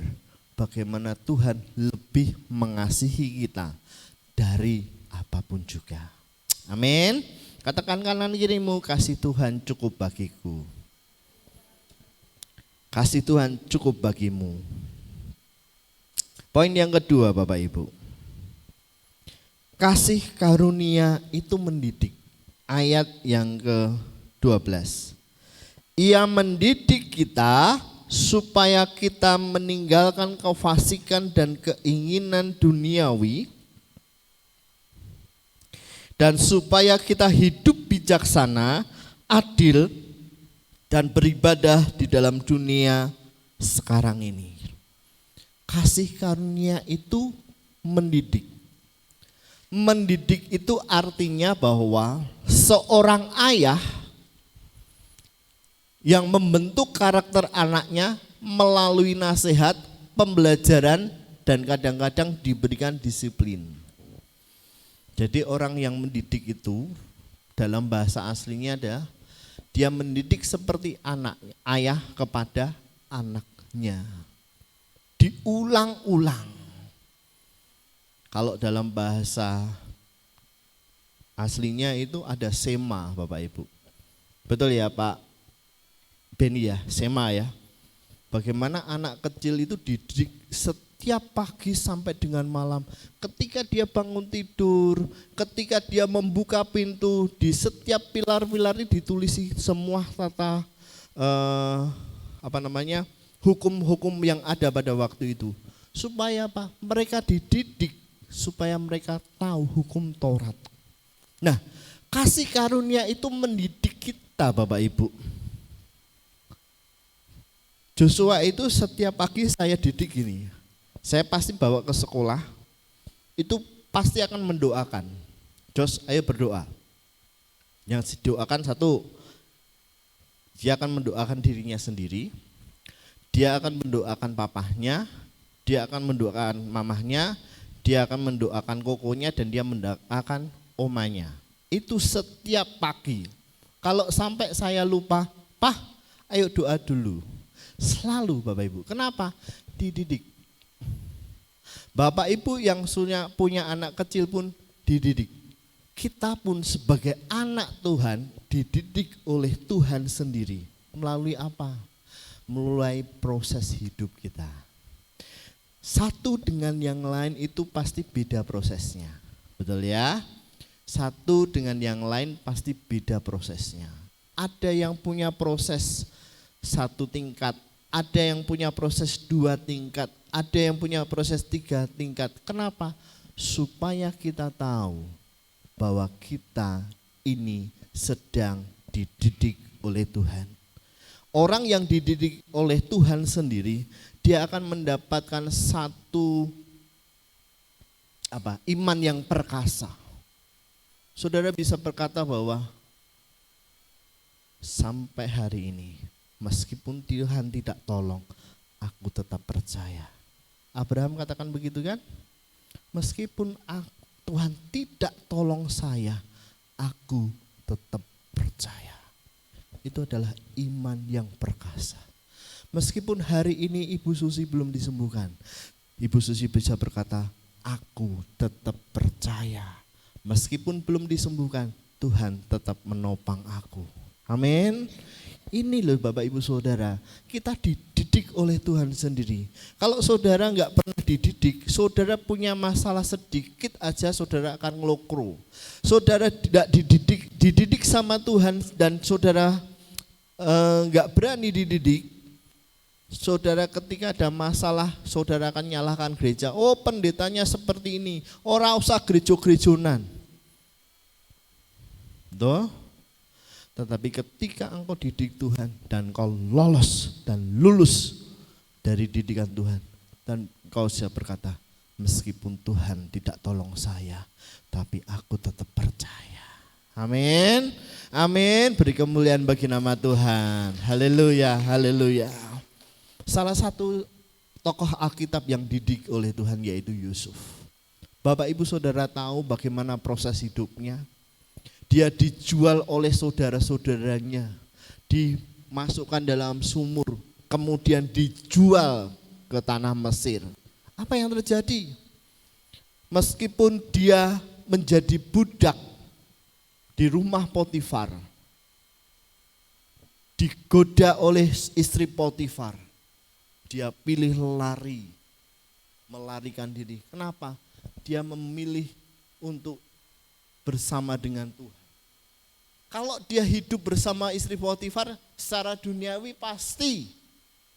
bagaimana Tuhan lebih mengasihi kita dari apapun juga. Amin. Katakan kanan kirimu, kasih Tuhan cukup bagiku. Kasih Tuhan cukup bagimu. Poin yang kedua Bapak Ibu. Kasih karunia itu mendidik. Ayat yang ke-12. Ia mendidik kita supaya kita meninggalkan kefasikan dan keinginan duniawi, dan supaya kita hidup bijaksana, adil, dan beribadah di dalam dunia sekarang ini. Kasih karunia itu mendidik. Mendidik itu artinya bahwa seorang ayah yang membentuk karakter anaknya melalui nasihat, pembelajaran, dan kadang-kadang diberikan disiplin. Jadi orang yang mendidik itu dalam bahasa aslinya ada, dia mendidik seperti ayah kepada anaknya. Diulang-ulang. Kalau dalam bahasa aslinya itu ada sema Bapak Ibu. Betul ya Pak Beni ya, sema ya. Bagaimana anak kecil itu dididik setiap pagi sampai dengan malam. Ketika dia bangun tidur, ketika dia membuka pintu, di setiap pilar-pilar ini ditulisi semua tata hukum-hukum yang ada pada waktu itu. Supaya apa? Mereka dididik supaya mereka tahu hukum Taurat. Nah, kasih karunia itu mendidik kita Bapak Ibu. Joshua itu setiap pagi saya didik gini. Saya pasti bawa ke sekolah, itu pasti akan mendoakan. Jos, ayo berdoa. Yang didoakan satu, dia akan mendoakan dirinya sendiri, dia akan mendoakan papahnya, dia akan mendoakan mamahnya, dia akan mendoakan kokonya, dan dia mendoakan omanya. Itu setiap pagi. Kalau sampai saya lupa, Pah, ayo doa dulu. Selalu Bapak Ibu. Kenapa? Dididik. Bapak Ibu yang punya anak kecil pun dididik. Kita pun sebagai anak Tuhan dididik oleh Tuhan sendiri. Melalui apa? Melalui proses hidup kita. Satu dengan yang lain itu pasti beda prosesnya. Betul ya? Satu dengan yang lain pasti beda prosesnya. Ada yang punya proses 1 tingkat, ada yang punya proses 2 tingkat, ada yang punya proses 3 tingkat. Kenapa? Supaya kita tahu bahwa kita ini sedang dididik oleh Tuhan. Orang yang dididik oleh Tuhan sendiri, dia akan mendapatkan satu iman yang perkasa. Saudara bisa berkata bahwa sampai hari ini, meskipun Tuhan tidak tolong, aku tetap percaya. Abraham katakan begitu kan? Meskipun Tuhan tidak tolong saya, aku tetap percaya. Itu adalah iman yang perkasa. Meskipun hari ini Ibu Susi belum disembuhkan, Ibu Susi bisa berkata, aku tetap percaya. Meskipun belum disembuhkan, Tuhan tetap menopang aku. Amin. Ini loh Bapak Ibu Saudara, kita dididik oleh Tuhan sendiri. Kalau saudara enggak pernah dididik, saudara punya masalah sedikit aja saudara akan ngelokro. Saudara tidak dididik sama Tuhan dan saudara enggak berani dididik, Saudara, ketika ada masalah, saudara akan nyalahkan gereja. Oh, pendetanya seperti ini, ora usah gerejo-gerejonan. Toh? Tetapi ketika engkau didik Tuhan dan kau lolos dan lulus dari didikan Tuhan, dan kau siap berkata, meskipun Tuhan tidak tolong saya, tapi aku tetap percaya. Amin. Amin. Beri kemuliaan bagi nama Tuhan. Haleluya, haleluya. Salah satu tokoh Alkitab yang didik oleh Tuhan yaitu Yusuf. Bapak Ibu Saudara tahu bagaimana proses hidupnya. Dia dijual oleh saudara-saudaranya, dimasukkan dalam sumur, kemudian dijual ke tanah Mesir. Apa yang terjadi? Meskipun dia menjadi budak di rumah Potifar, digoda oleh istri Potifar, dia pilih lari, melarikan diri. Kenapa? Dia memilih untuk bersama dengan Tuhan. Kalau dia hidup bersama istri Potifar, secara duniawi pasti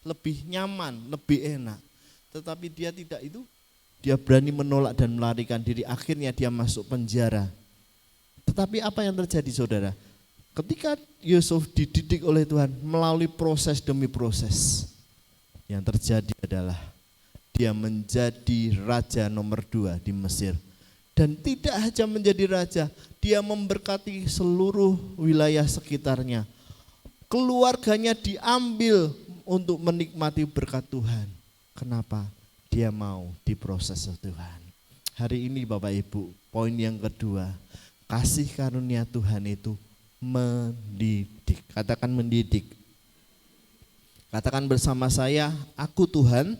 lebih nyaman, lebih enak. Tetapi dia tidak itu, dia berani menolak dan melarikan diri. Akhirnya dia masuk penjara. Tetapi apa yang terjadi saudara? Ketika Yusuf dididik oleh Tuhan melalui proses demi proses, yang terjadi adalah dia menjadi raja nomor 2 di Mesir. Dan tidak hanya menjadi raja, dia memberkati seluruh wilayah sekitarnya. Keluarganya diambil untuk menikmati berkat Tuhan. Kenapa? Dia mau diproses Tuhan. Hari ini Bapak Ibu, poin yang kedua, kasih karunia Tuhan itu mendidik. Katakan mendidik. Katakan bersama saya, aku Tuhan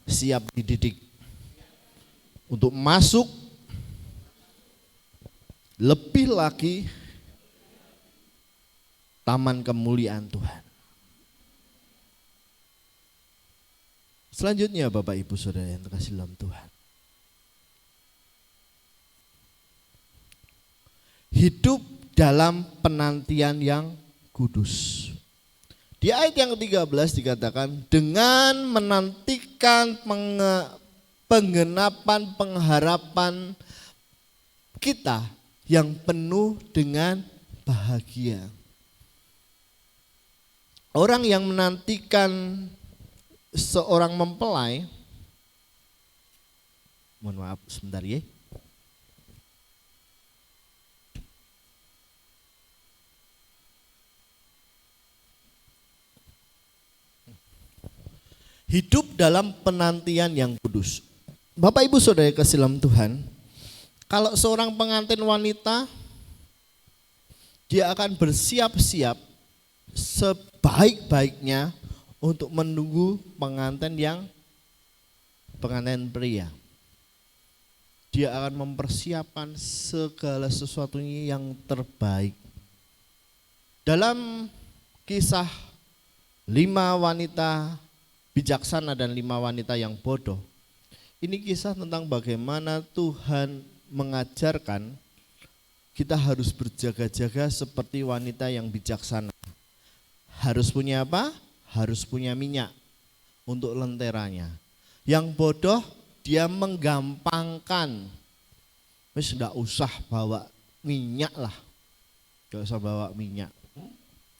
siap dididik. Untuk masuk lebih lagi taman kemuliaan Tuhan. Selanjutnya Bapak Ibu Saudara yang terkasih dalam Tuhan. Hidup dalam penantian yang kudus. Di ayat yang ke-13 dikatakan dengan menantikan penggenapan pengharapan kita yang penuh dengan bahagia. Orang yang menantikan seorang mempelai, mohon maaf sebentar ya. Hidup dalam penantian yang kudus. Bapak Ibu Saudara kasih dalam Tuhan, kalau seorang pengantin wanita, dia akan bersiap-siap sebaik-baiknya untuk menunggu pengantin pria. Dia akan mempersiapkan segala sesuatunya yang terbaik. Dalam kisah 5 wanita bijaksana dan 5 wanita yang bodoh, ini kisah tentang bagaimana Tuhan mengajarkan kita harus berjaga-jaga seperti wanita yang bijaksana. Harus punya apa? Harus punya minyak untuk lenteranya. Yang bodoh dia menggampangkan. Wis enggak usah bawa minyak lah. Enggak usah bawa minyak.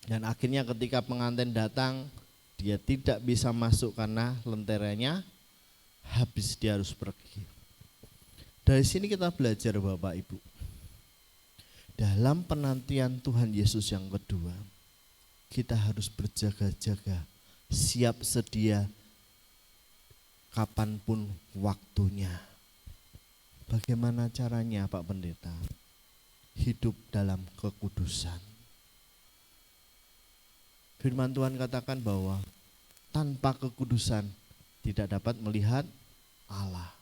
Dan akhirnya ketika pengantin datang, dia tidak bisa masuk karena lenteranya habis, dia harus pergi. Dari sini kita belajar Bapak Ibu, dalam penantian Tuhan Yesus yang kedua, kita harus berjaga-jaga, siap sedia kapanpun waktunya. Bagaimana caranya Pak Pendeta? Hidup dalam kekudusan. Firman Tuhan katakan bahwa tanpa kekudusan tidak dapat melihat Allah.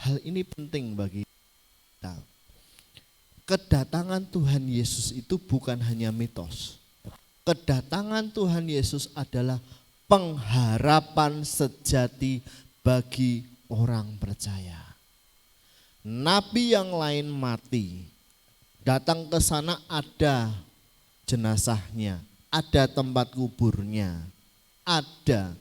Hal ini penting bagi kita. Kedatangan Tuhan Yesus itu bukan hanya mitos. Kedatangan Tuhan Yesus adalah pengharapan sejati bagi orang percaya. Nabi yang lain mati, datang ke sana ada jenazahnya, ada tempat kuburnya. ada.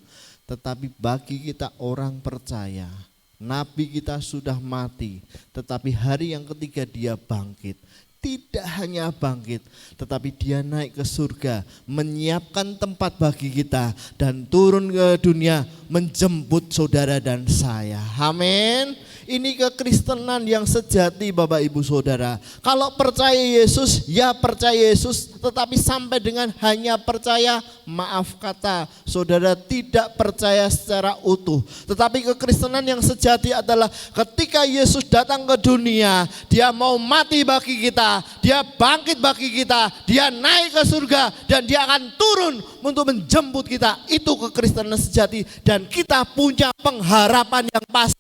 Tetapi bagi kita orang percaya, nabi kita sudah mati, tetapi hari yang ketiga dia bangkit. Tidak hanya bangkit, tetapi dia naik ke surga, menyiapkan tempat bagi kita, dan turun ke dunia menjemput saudara dan saya. Amin. Ini kekristenan yang sejati Bapak Ibu Saudara. Kalau percaya Yesus, ya percaya Yesus, tetapi sampai dengan hanya percaya, maaf kata, saudara tidak percaya secara utuh. Tetapi kekristenan yang sejati adalah ketika Yesus datang ke dunia, dia mau mati bagi kita, dia bangkit bagi kita, dia naik ke surga, dan dia akan turun untuk menjemput kita. Itu kekristenan sejati, dan kita punya pengharapan yang pasti.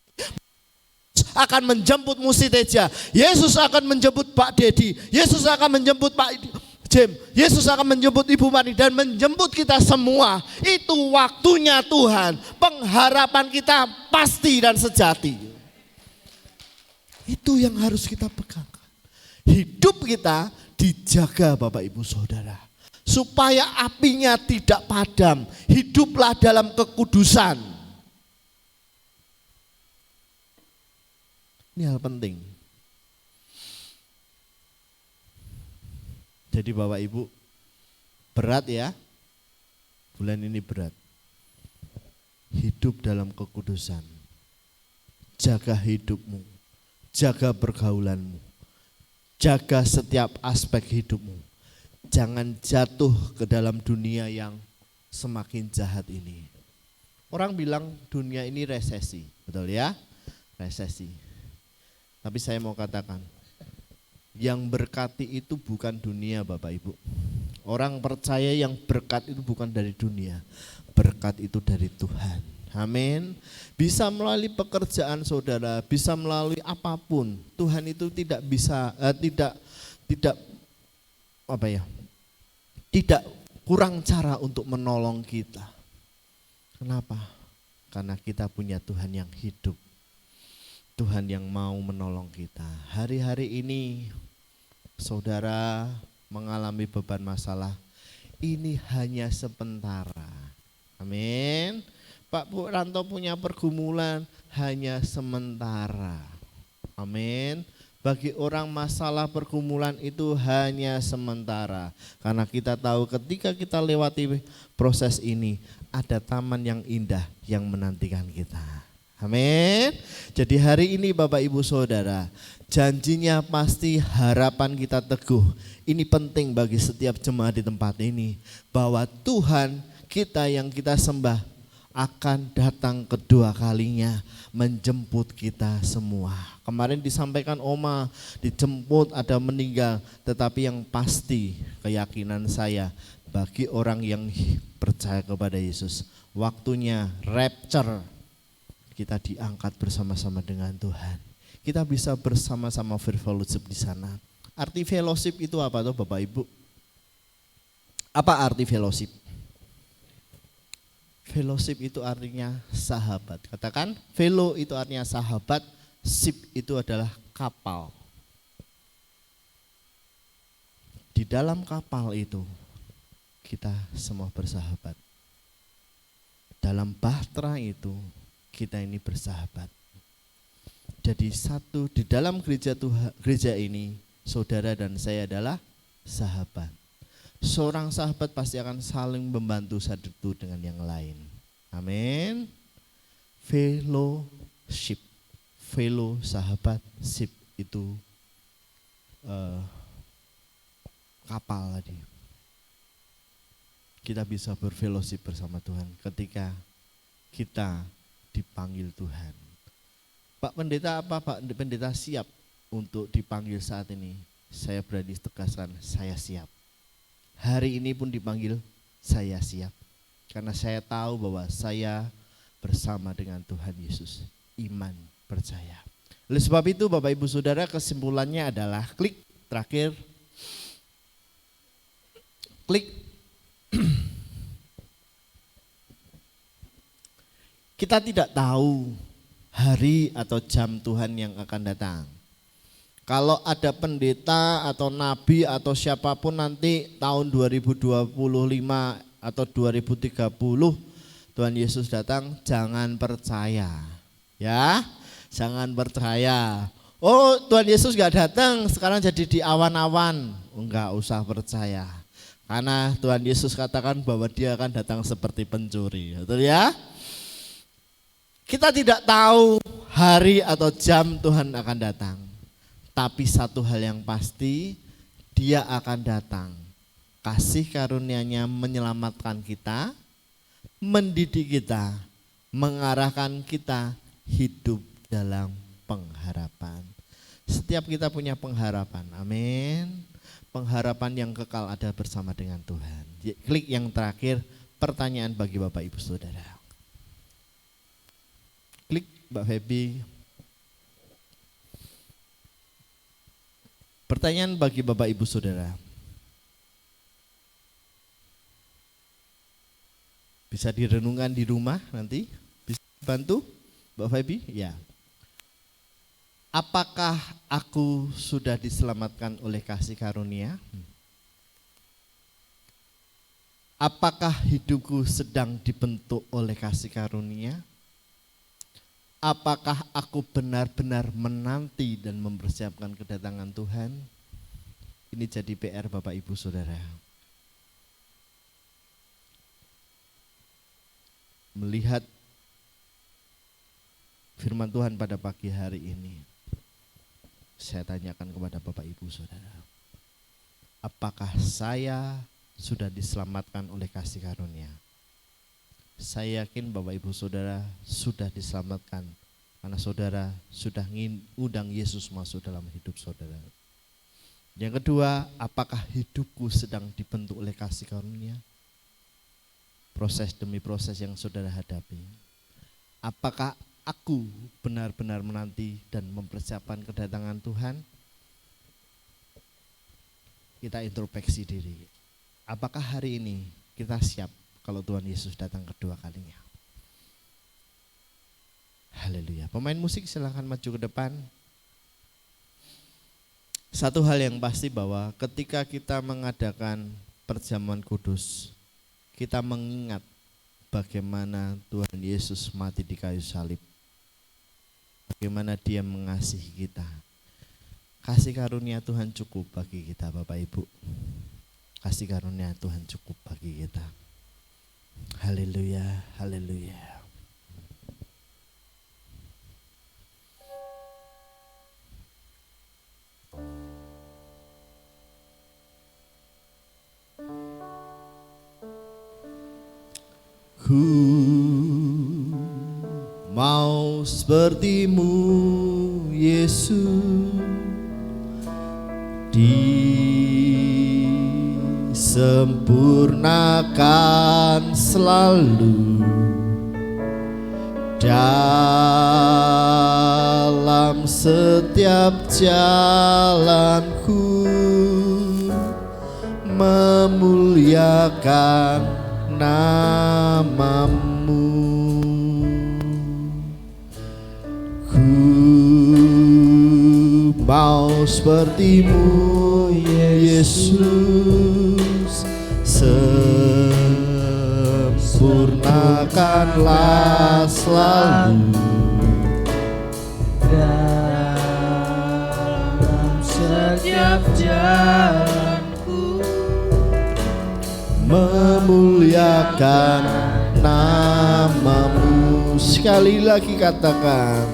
Akan menjemput Musi Teja, Yesus akan menjemput Pak Dedi, Yesus akan menjemput Pak Jem, Yesus akan menjemput Ibu Mani dan menjemput kita semua. Itu waktunya Tuhan. Pengharapan kita pasti dan sejati. Itu yang harus kita pegangkan. Hidup kita dijaga Bapak Ibu Saudara, supaya apinya tidak padam. Hiduplah dalam kekudusan. Ini hal penting. Jadi Bapak Ibu, berat ya, bulan ini berat. Hidup dalam kekudusan. Jaga hidupmu, jaga pergaulanmu, jaga setiap aspek hidupmu. Jangan jatuh ke dalam dunia yang semakin jahat ini. Orang bilang dunia ini resesi, betul ya? Resesi. Tapi saya mau katakan, yang berkati itu bukan dunia Bapak Ibu. Orang percaya yang berkat itu bukan dari dunia, berkat itu dari Tuhan. Amin. Bisa melalui pekerjaan saudara, bisa melalui apapun. Tuhan itu tidak bisa, tidak kurang cara untuk menolong kita. Kenapa? Karena kita punya Tuhan yang hidup. Tuhan yang mau menolong kita. Hari-hari ini saudara mengalami beban masalah, ini hanya sementara. Amin. Pak Ranto punya pergumulan, hanya sementara. Amin. Bagi orang masalah pergumulan itu hanya sementara. Karena kita tahu ketika kita lewati proses ini, ada taman yang indah yang menantikan kita. Amin. Jadi hari ini Bapak Ibu Saudara, janjinya pasti, harapan kita teguh. Ini penting bagi setiap jemaat di tempat ini, bahwa Tuhan kita yang kita sembah akan datang kedua kalinya menjemput kita semua. Kemarin disampaikan Oma, dijemput ada meninggal, tetapi yang pasti keyakinan saya bagi orang yang percaya kepada Yesus, waktunya rapture. Kita diangkat bersama-sama dengan Tuhan. Kita bisa bersama-sama fellowship di sana. Arti fellowship itu apa tuh Bapak Ibu? Apa arti fellowship? Fellowship itu artinya sahabat. Katakan, fellow itu artinya sahabat, ship itu adalah kapal. Di dalam kapal itu kita semua bersahabat. Dalam bahtera itu kita ini bersahabat. Jadi satu di dalam gereja ini, saudara dan saya adalah sahabat. Seorang sahabat pasti akan saling membantu satu dengan yang lain. Amin. Fellowship, fellow sahabat, ship itu kapal tadi. Kita bisa berfellowship bersama Tuhan ketika kita dipanggil Tuhan. Pak Pendeta, apa Pak Pendeta siap untuk dipanggil saat ini? Saya berani tegaskan, saya siap. Hari ini pun dipanggil, saya siap. Karena saya tahu bahwa saya bersama dengan Tuhan Yesus. Iman, percaya. Oleh sebab itu Bapak Ibu Saudara, kesimpulannya adalah klik terakhir. Klik. Kita tidak tahu hari atau jam Tuhan yang akan datang. Kalau ada pendeta atau nabi atau siapapun nanti tahun 2025 atau 2030 Tuhan Yesus datang, jangan percaya. Ya, jangan percaya. Oh, Tuhan Yesus gak datang, sekarang jadi di awan-awan. Enggak usah percaya. Karena Tuhan Yesus katakan bahwa dia akan datang seperti pencuri. Betul ya? Kita tidak tahu hari atau jam Tuhan akan datang. Tapi satu hal yang pasti, dia akan datang. Kasih karunia-Nya menyelamatkan kita, mendidik kita, mengarahkan kita hidup dalam pengharapan. Setiap kita punya pengharapan, amin. Pengharapan yang kekal ada bersama dengan Tuhan. Klik yang terakhir, pertanyaan bagi Bapak Ibu Saudara. Klik Mbak Feby. Pertanyaan bagi Bapak Ibu Saudara. Bisa direnungkan di rumah nanti? Bisa bantu Mbak Feby? Ya. Apakah aku sudah diselamatkan oleh kasih karunia? Apakah hidupku sedang dibentuk oleh kasih karunia? Apakah aku benar-benar menanti dan mempersiapkan kedatangan Tuhan? Ini jadi PR Bapak Ibu Saudara. Melihat firman Tuhan pada pagi hari ini, saya tanyakan kepada Bapak Ibu Saudara, apakah saya sudah diselamatkan oleh kasih karunia? Saya yakin Bapak Ibu Saudara sudah diselamatkan, karena saudara sudah undang Yesus masuk dalam hidup saudara. Yang kedua, apakah hidupku sedang dibentuk oleh kasih karunia? Proses demi proses yang saudara hadapi. Apakah aku benar-benar menanti dan mempersiapkan kedatangan Tuhan? Kita introspeksi diri. Apakah hari ini kita siap kalau Tuhan Yesus datang kedua kalinya? Haleluya. Pemain musik silakan maju ke depan. Satu hal yang pasti bahwa ketika kita mengadakan perjamuan kudus, kita mengingat bagaimana Tuhan Yesus mati di kayu salib. Bagaimana dia mengasihi kita. Kasih karunia Tuhan cukup bagi kita Bapak Ibu. Kasih karunia Tuhan cukup bagi kita. Haleluya, haleluya. Ku mau seperti-Mu Yesus, disempurnakan selalu dalam setiap jalanku, memuliakan nama-Mu. Ku mau seperti-Mu Yesus, sempurnakanlah selalu dalam setiap jalanku, memuliakan nama-Mu. Sekali lagi katakan,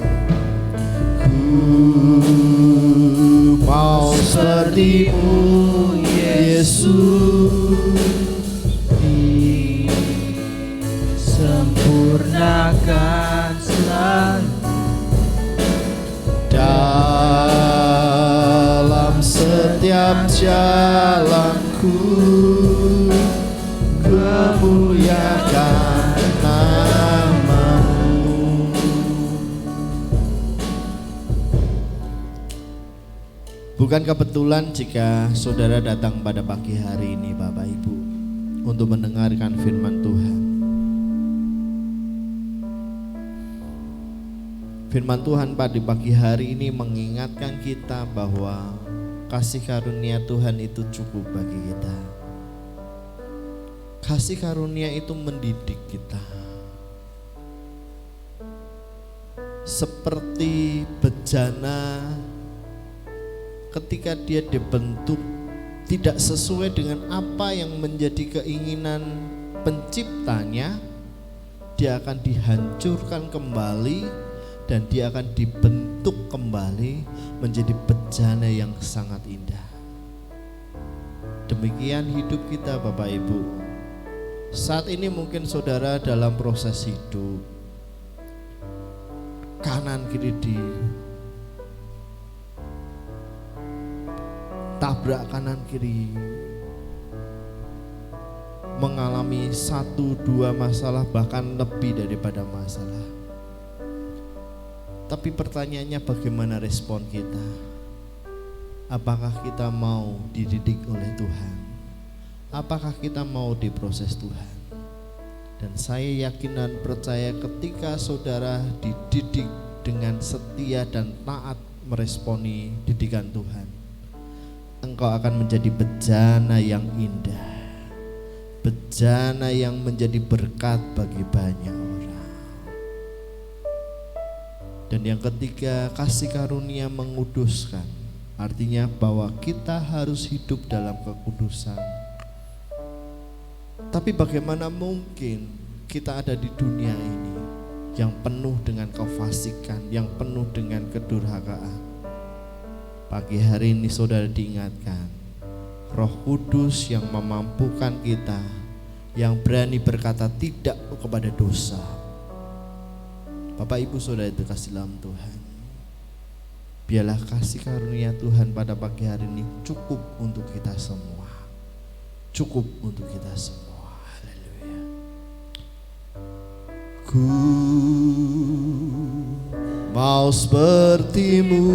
ku mau seperti-Mu Yesus, disempurnakan selalu dalam setiap jalanku, memuliakan nama-Mu. Bukan kebetulan jika saudara datang pada pagi hari ini Bapak Ibu untuk mendengarkan firman Tuhan. Firman Tuhan pada pagi hari ini mengingatkan kita bahwa kasih karunia Tuhan itu cukup bagi kita. Kasih karunia itu mendidik kita, seperti bejana ketika dia dibentuk tidak sesuai dengan apa yang menjadi keinginan penciptanya, dia akan dihancurkan kembali dan dia akan dibentuk kembali menjadi bejana yang sangat indah. Demikian hidup kita Bapak Ibu. Saat ini mungkin saudara dalam proses hidup, kanan kiri di tabrak kanan kiri, mengalami 1-2 masalah bahkan lebih daripada masalah. Tapi pertanyaannya bagaimana respon kita? Apakah kita mau dididik oleh Tuhan? Apakah kita mau diproses Tuhan? Dan saya yakin dan percaya ketika saudara dididik dengan setia dan taat meresponi didikan Tuhan, engkau akan menjadi bejana yang indah, bejana yang menjadi berkat bagi banyak orang. Dan yang ketiga, kasih karunia menguduskan, artinya bahwa kita harus hidup dalam kekudusan. Tapi bagaimana mungkin kita ada di dunia ini yang penuh dengan kefasikan, yang penuh dengan kedurhakaan? Pagi hari ini saudara diingatkan, Roh Kudus yang memampukan kita, yang berani berkata tidak kepada dosa. Bapak Ibu saudara itu kasih dalam Tuhan, biarlah kasih karunia Tuhan pada pagi hari ini cukup untuk kita semua, cukup untuk kita semua. Haleluya. Ku mau seperti-Mu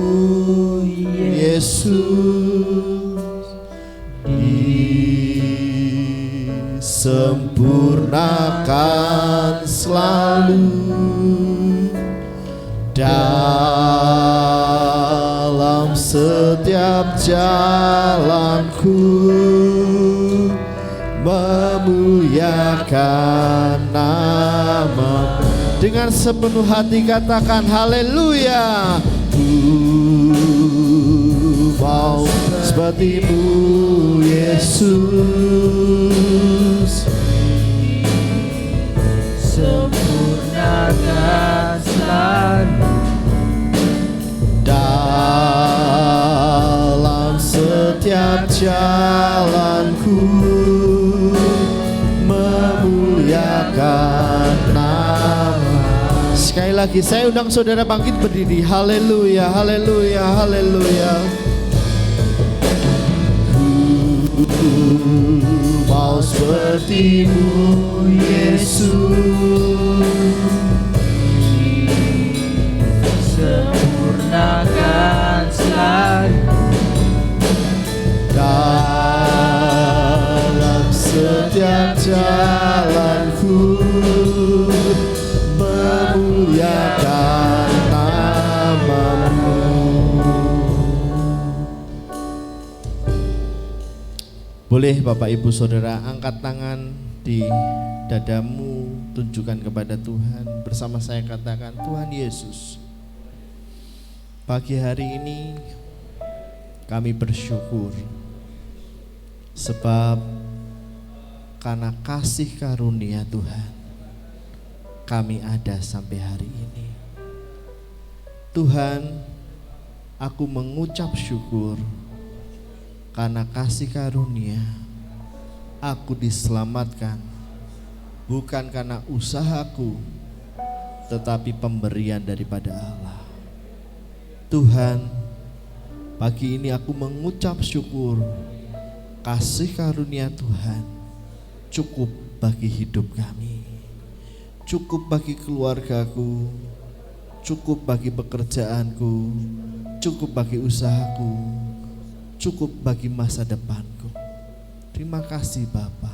Yesus, disempurnakan selalu dalam setiap jalanku, memuliakan nama. Dengan sepenuh hati katakan haleluya. Ku mau seperti-Mu Yesus, sempurnakan selalu dalam setiap jalanku, memuliakan nama. Sekali lagi saya undang saudara bangkit berdiri. Haleluya, haleluya, haleluya. Ku mau seperti-Mu Yesus, sempurnakan selalu dalam setiap jalanku, memuliakan nama-Mu. Boleh Bapak Ibu Saudara angkat tangan di dadamu, tunjukkan kepada Tuhan. Bersama saya katakan, Tuhan Yesus, pagi hari ini kami bersyukur sebab karena kasih karunia Tuhan kami ada sampai hari ini. Tuhan, aku mengucap syukur karena kasih karunia aku diselamatkan, bukan karena usahaku tetapi pemberian daripada Allah. Tuhan, pagi ini aku mengucap syukur kasih karunia Tuhan cukup bagi hidup kami, cukup bagi keluargaku, cukup bagi pekerjaanku, cukup bagi usahaku, cukup bagi masa depanku. Terima kasih Bapa.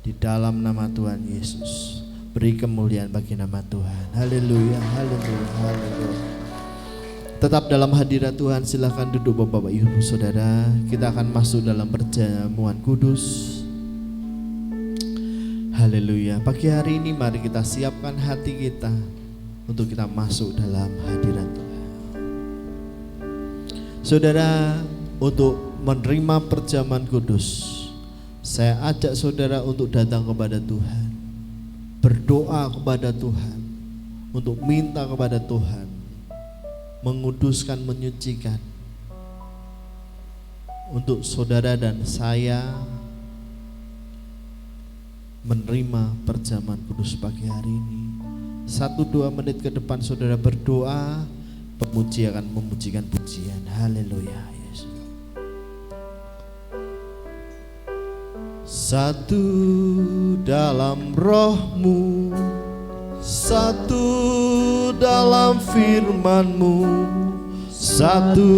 Di dalam nama Tuhan Yesus, beri kemuliaan bagi nama Tuhan. Haleluya, haleluya, haleluya. Tetap dalam hadirat Tuhan, silakan duduk Bapak Ibu Saudara. Kita akan masuk dalam perjamuan kudus. Haleluya. Pagi hari ini mari kita siapkan hati kita untuk kita masuk dalam hadirat Tuhan. Saudara, untuk menerima perjamuan kudus, saya ajak saudara untuk datang kepada Tuhan, berdoa kepada Tuhan, untuk minta kepada Tuhan menguduskan, menyucikan, untuk saudara dan saya menerima perjamuan kudus pagi hari ini. 1-2 menit ke depan saudara berdoa, pemuji akan memujikan pujian. Haleluya Yesus. Satu dalam roh-Mu, satu dalam firman-Mu, satu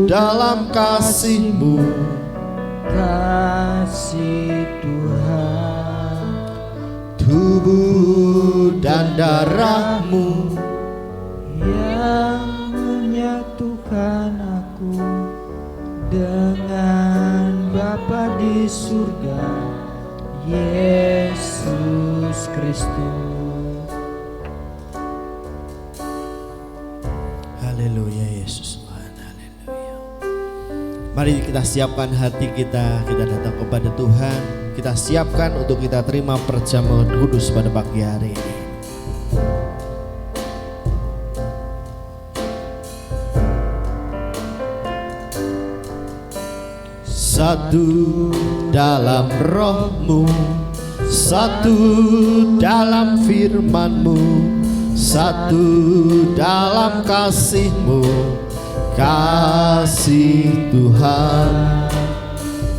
dalam kasih-Mu. Kasih Tuhan, tubuh dan darah-Mu yang menyatukan aku dengan Bapa di surga, Yesus Kristus. Haleluya Yesus Tuhan, haleluya. Mari kita siapkan hati kita datang kepada Tuhan. Kita siapkan untuk kita terima perjamuan kudus pada pagi hari ini. Satu dalam roh-Mu, satu dalam firman-Mu, satu dalam kasih-Mu. Kasih Tuhan,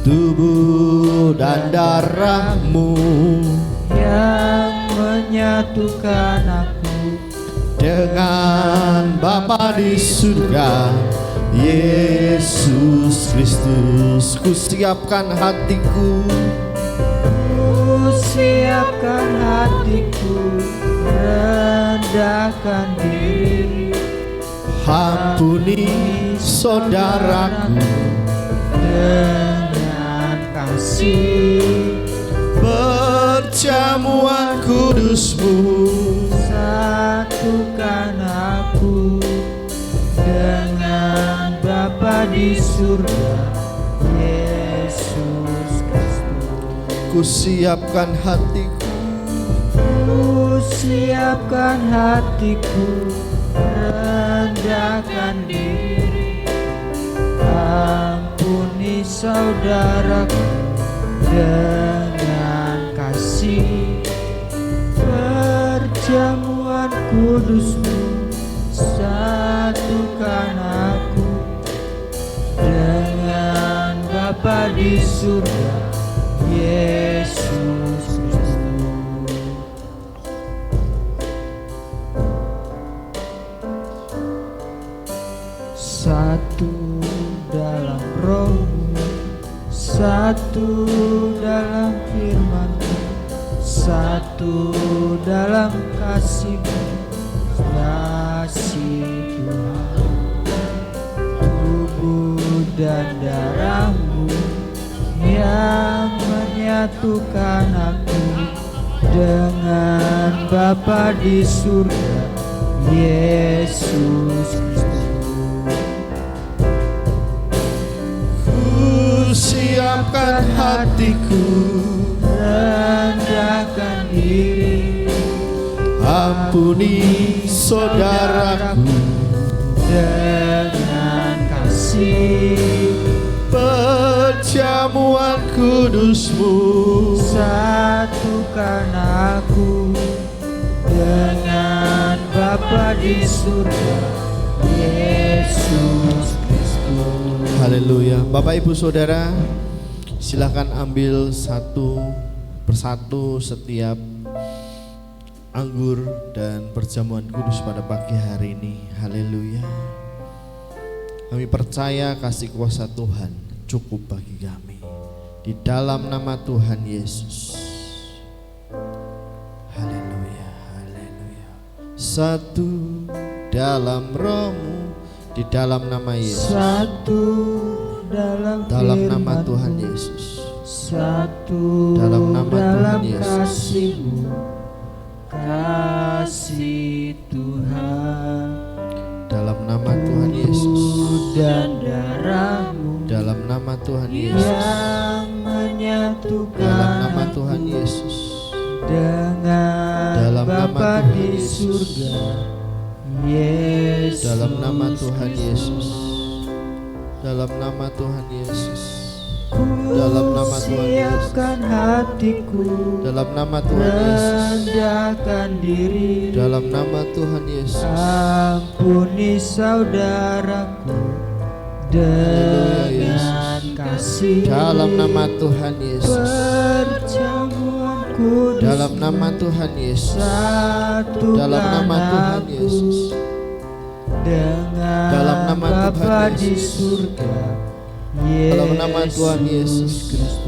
tubuh dan darah-Mu yang menyatukan aku dengan Bapa di surga, Yesus Kristus. Ku siapkan hatiku, ku siapkan hatiku, rendahkan diri, ampuni saudaraku dengan kasih. Perjamuan kudus-Mu, satukan aku dengan Bapa di surga, Yesus Kristus. ku siapkan hatiku, Ku siapkan hatiku, rendahkan diri, ampuni saudaraku dengan kasih. Perjamuan kudus-Mu, satukan aku dengan Bapa di surga, Yesus Kristus. Satu dalam roh-Mu, satu dalam firman-Mu, satu dalam kasih-Mu. Kasih Tuhan, tubuh dan darah-Mu yang menyatukan aku dengan Bapa di surga, Yesus Kristus. ku siapkan hatiku, Rendahkan diri, ampuni saudaraku dengan kasih. perjamuan kudus-Mu, Satukan aku dengan Bapa di surga, Yesus Kristus. haleluya. Bapak Ibu Saudara, silakan ambil satu persatu setiap anggur dan perjamuan kudus pada pagi hari ini. Haleluya. Kami percaya kasih kuasa Tuhan cukup bagi kami. Di dalam nama Tuhan Yesus. Haleluya, haleluya. Satu dalam roh-Mu, di dalam nama Yesus. Satu dalam nama firman-Mu, Tuhan Yesus. satu Dalam nama dalam Tuhan Yesus. kasih-Mu. kasih Tuhan dalam nama Tuhan Yesus, dan darah-Mu dalam nama Tuhan Yesus, yang menyatukan dalam nama Tuhan Yesus, dengan dalam nama Bapa Tuhan di Yesus, surga, Yesus dalam nama Tuhan Kristus. Yesus, dalam nama Tuhan Yesus, Ku dalam nama Tuhan Yesus, siapkan hatiku, dalam nama Tuhan Yesus, rendahkan diri, dalam nama Tuhan Yesus. ampuni saudaraku dengan kasih, Dalam nama Tuhan Yesus, perjamuan kudus, dalam nama Tuhan Yesus, satukan dalam nama Tuhan aku Yesus, dengan dalam nama Tuhan Bapa di Yesus, surga, dalam nama Tuhan Yesus, Kristus.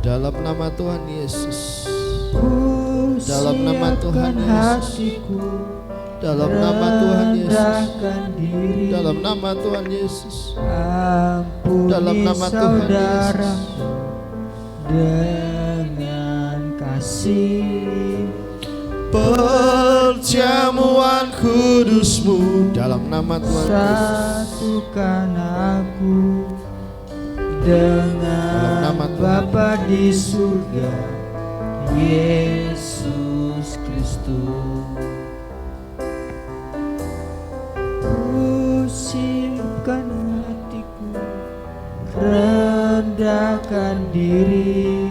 dalam nama Tuhan Yesus, Ku dalam nama Tuhan siapkan Yesus, hatiku, dalam nama Tuhan Yesus, rendahkan diri, dalam nama Tuhan Yesus, ampuni dalam nama Tuhan saudaraku dengan kasih, perjamuan kudus-Mu, dalam nama Tuhan Yesus, satukan aku dengan Dalam nama Tuhan. Bapa di surga, Yesus Kristus. Ku simpan hatiku, rendahkan diri,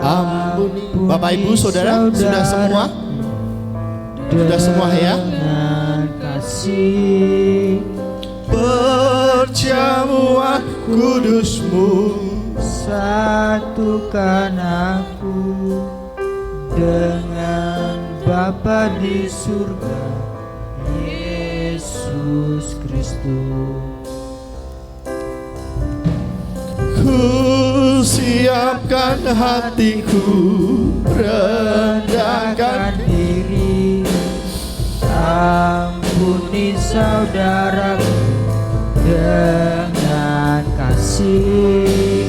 ampuni. Bapak Ibu Saudara, sudah semua? Sudah semua ya? Dengan kasih, Perjamuan kudus-Mu, satukan aku dengan Bapa di surga, Yesus Kristus. ku siapkan hatiku, rendahkan diri, ampuni saudaraku dengan kasih,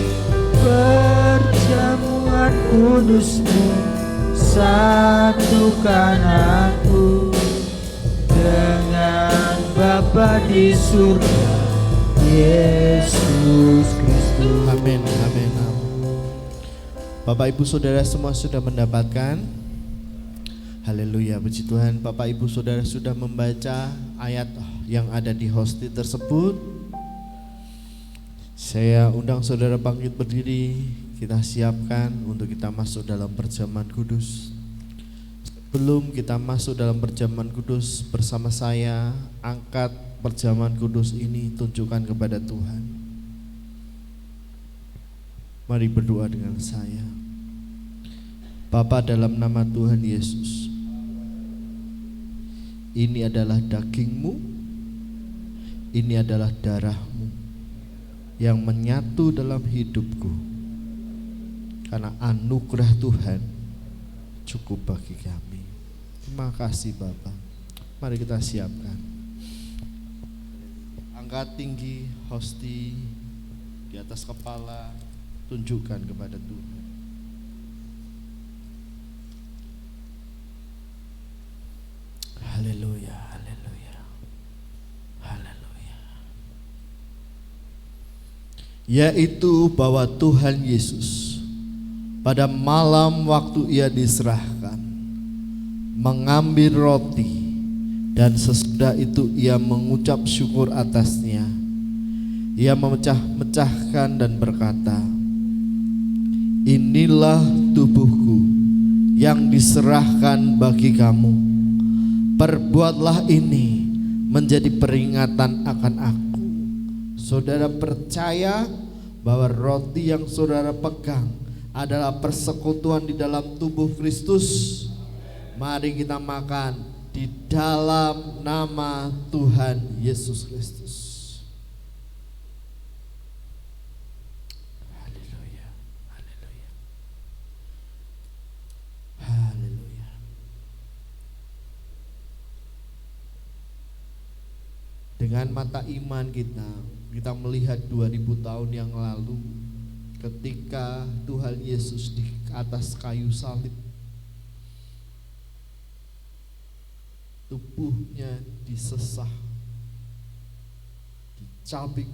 perjamuan kudus-Mu, satukan aku dengan Bapa di surga, Yesus Kristus. Amin, amin, amin. Bapak Ibu Saudara semua sudah mendapatkan? Haleluya, puji Tuhan. Bapak Ibu Saudara sudah membaca ayat yang ada di hostia tersebut. Saya undang saudara bangkit berdiri. Kita siapkan untuk kita masuk dalam perjamuan kudus. Sebelum kita masuk dalam perjamuan kudus, bersama saya angkat perjamuan kudus ini, tunjukkan kepada Tuhan. Mari berdoa dengan saya. Bapa, dalam nama Tuhan Yesus, ini adalah daging-Mu, ini adalah darah-Mu yang menyatu dalam hidupku, karena anugerah Tuhan cukup bagi kami. Terima kasih Bapa. Mari kita siapkan. Angkat tinggi hosti di atas kepala, tunjukkan kepada Tuhan. Haleluya, haleluya, haleluya. Yaitu bahwa Tuhan Yesus pada malam waktu Ia diserahkan mengambil roti, dan sesudah itu Ia mengucap syukur atasnya. Ia memecah-mecahkan dan berkata, "Inilah tubuhku yang diserahkan bagi kamu. Perbuatlah ini menjadi peringatan akan aku." Saudara percaya bahwa roti yang saudara pegang adalah persekutuan di dalam tubuh Kristus? Mari kita makan di dalam nama Tuhan Yesus Kristus. Haleluya, haleluya, haleluya. Dengan mata iman kita melihat 2000 tahun yang lalu, ketika Tuhan Yesus di atas kayu salib, tubuhnya disesah, dicabik,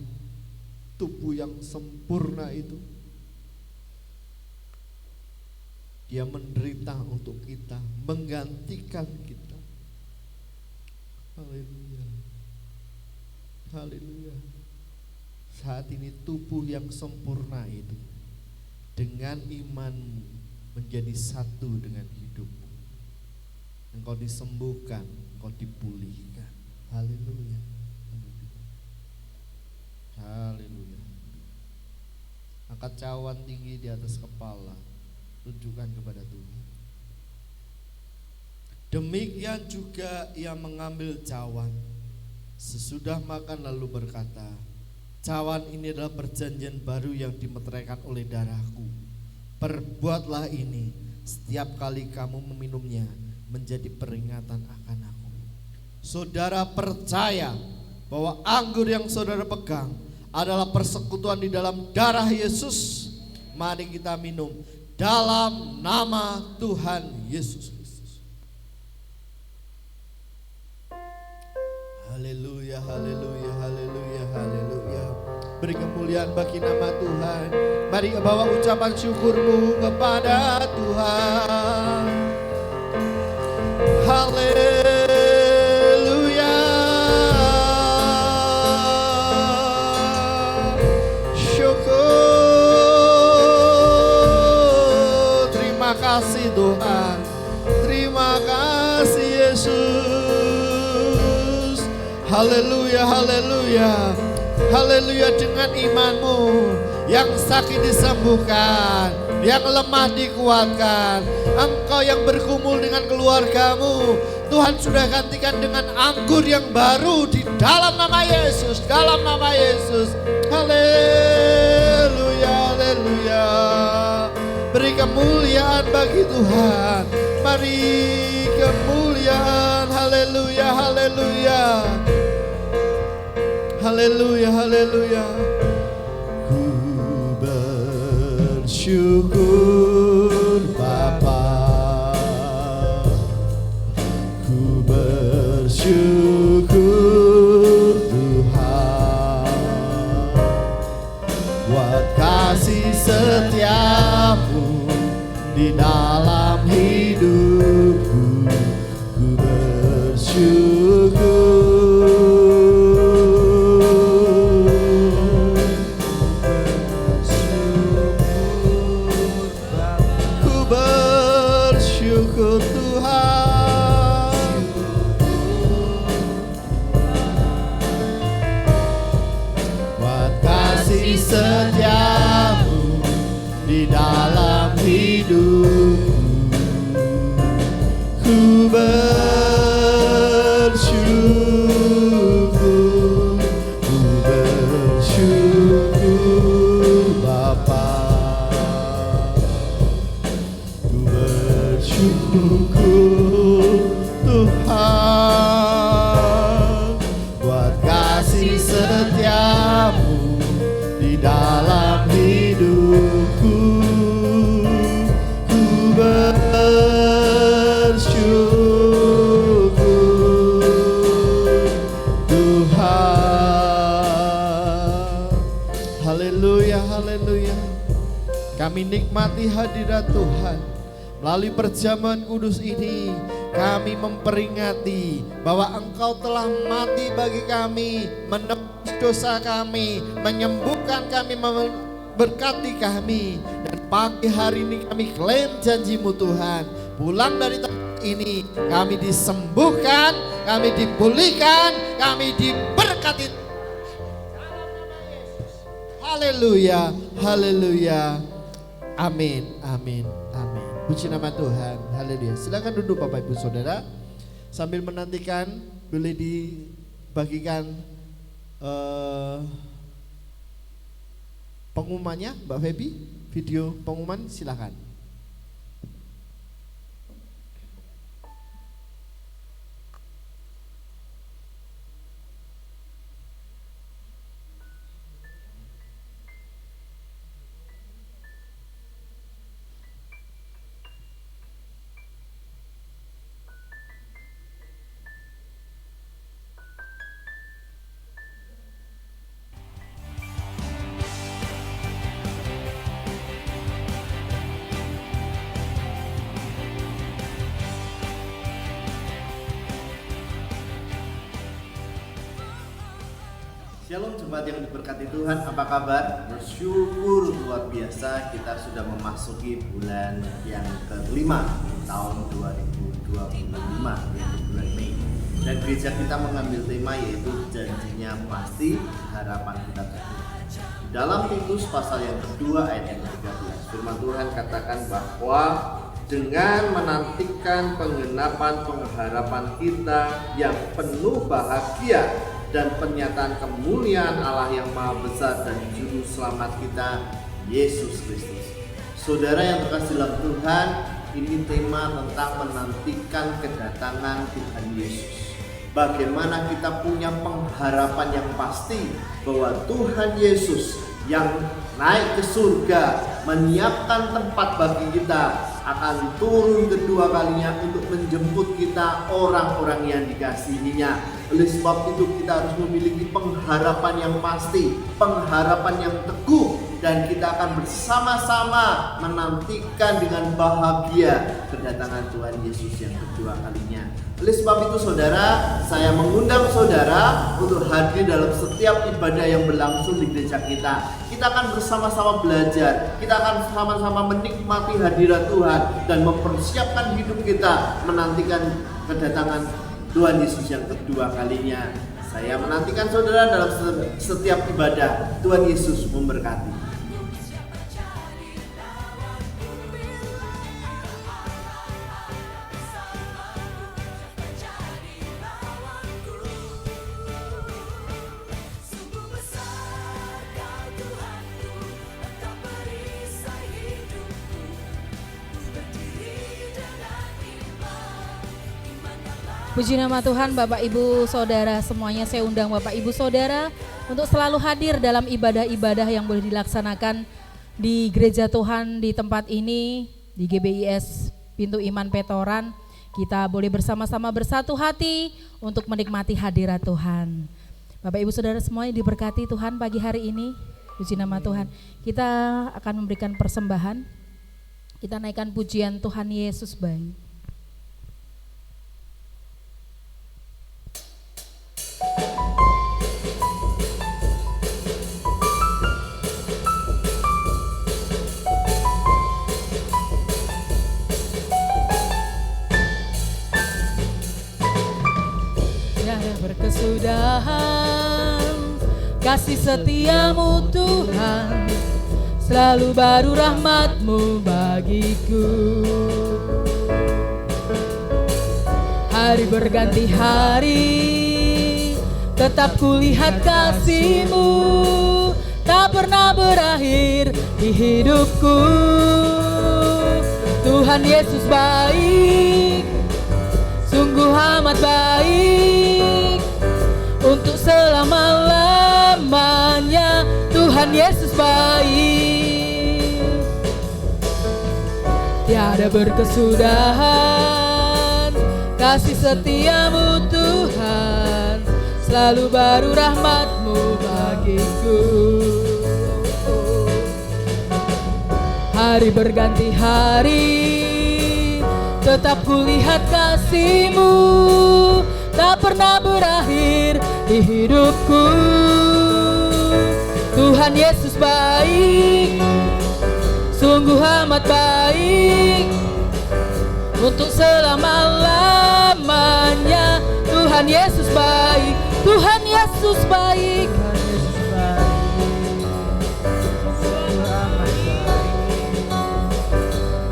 tubuh yang sempurna itu. Dia menderita untuk kita, menggantikan kita. Haleluya. Haleluya. Saat ini tubuh yang sempurna itu dengan imanmu menjadi satu dengan hidupmu. Engkau disembuhkan, engkau dipulihkan. Haleluya. Haleluya. Angkat cawan tinggi di atas kepala, tunjukkan kepada Tuhan. Demikian juga ia mengambil cawan sesudah makan lalu berkata, cawan ini adalah perjanjian baru yang dimeteraikan oleh darahku. Perbuatlah ini setiap kali kamu meminumnya menjadi peringatan akan aku. Saudara percaya bahwa anggur yang saudara pegang adalah persekutuan di dalam darah Yesus. Mari kita minum dalam nama Tuhan Yesus Kristus. Haleluya, haleluya, haleluya, haleluya. Beri kemuliaan bagi nama Tuhan. Mari bawa ucapan syukurmu kepada Tuhan. Haleluya. Syukur. Terima kasih Tuhan. Terima kasih Yesus. Haleluya, haleluya. Haleluya, dengan imanmu yang sakit disembuhkan, yang lemah dikuatkan. Engkau yang bergumul dengan keluargamu, Tuhan sudah gantikan dengan anggur yang baru di dalam nama Yesus, dalam nama Yesus. Haleluya, haleluya. Beri kemuliaan bagi Tuhan. Mari kemuliaan. Haleluya, haleluya. Haleluya, haleluya. Ku bersyukur Bapa, ku bersyukur Tuhan, buat kasih setiamu di dalam hidupku. Ku bersyukur. Setiamu di dalam hidupku, ku bersyukur, ku bersyukur Bapa, ku bersyukur Tuhan, buat kasih setiamu di dalam hidupku. Ku bersyukur Tuhan. Haleluya, haleluya. Kami nikmati hadirat Tuhan. Melalui perjamuan kudus ini, kami memperingati bahwa Engkau telah mati bagi kami, menebus dosa kami, menyembuhkan kami, memberkati kami. Dan pagi hari ini kami klaim janji-Mu Tuhan. Pulang dari tempat ini, kami disembuhkan, kami dipulihkan, kami diberkati. Haleluya, haleluya. Amin, amin, amin. Puji nama Tuhan. Haleluya. Silakan duduk Bapak Ibu Saudara. Sambil menantikan boleh dibagikan pengumumannya Mbak Feby. Video pengumuman silakan. Shalom jemaat yang diberkati Tuhan, apa kabar? Bersyukur luar biasa kita sudah memasuki bulan yang kelima tahun 2025, yaitu bulan Mei. Dan gereja kita mengambil tema yaitu janjinya pasti, harapan kita teguh. Dalam Titus pasal yang kedua ayat yang ke-13, firman Tuhan katakan bahwa dengan menantikan penggenapan pengharapan kita yang penuh bahagia dan pernyataan kemuliaan Allah yang maha besar dan juru selamat kita, Yesus Kristus. Saudara yang terkasih dalam Tuhan, ini tema tentang menantikan kedatangan Tuhan Yesus. Bagaimana kita punya pengharapan yang pasti bahwa Tuhan Yesus yang naik ke surga, menyiapkan tempat bagi kita, akan turun kedua kalinya untuk menjemput kita, orang-orang yang dikasihinya. Oleh sebab itu kita harus memiliki pengharapan yang pasti, pengharapan yang teguh, dan kita akan bersama-sama menantikan dengan bahagia kedatangan Tuhan Yesus yang kedua kalinya. Oleh sebab itu saudara, saya mengundang saudara untuk hadir dalam setiap ibadah yang berlangsung di gereja kita. Kita akan bersama-sama belajar, kita akan sama-sama menikmati hadirat Tuhan dan mempersiapkan hidup kita menantikan kedatangan Tuhan Yesus yang kedua kalinya. Saya menantikan saudara dalam setiap ibadah. Tuhan Yesus memberkati. Puji nama Tuhan, Bapak Ibu Saudara semuanya, saya undang Bapak Ibu Saudara untuk selalu hadir dalam ibadah-ibadah yang boleh dilaksanakan di gereja Tuhan di tempat ini, di GBIS Pintu Iman Petoran. Kita boleh bersama-sama bersatu hati untuk menikmati hadirat Tuhan. Bapak Ibu Saudara semuanya diberkati Tuhan pagi hari ini, puji nama Tuhan. Kita akan memberikan persembahan, kita naikkan pujian Tuhan Yesus baik. Berkesudahan kasih setiamu Tuhan, selalu baru rahmatmu bagiku. Hari berganti hari, tetap kulihat kasihmu, tak pernah berakhir di hidupku. Tuhan Yesus baik, sungguh amat baik, untuk selama-lamanya. Tuhan Yesus baik, tiada berkesudahan kasih setiamu Tuhan, selalu baru rahmatmu bagiku. Hari berganti hari, tetap kulihat kasihmu, tak pernah berakhir di hidupku. Tuhan Yesus baik, sungguh amat baik, untuk selama-lamanya. Tuhan Yesus baik, Tuhan Yesus baik,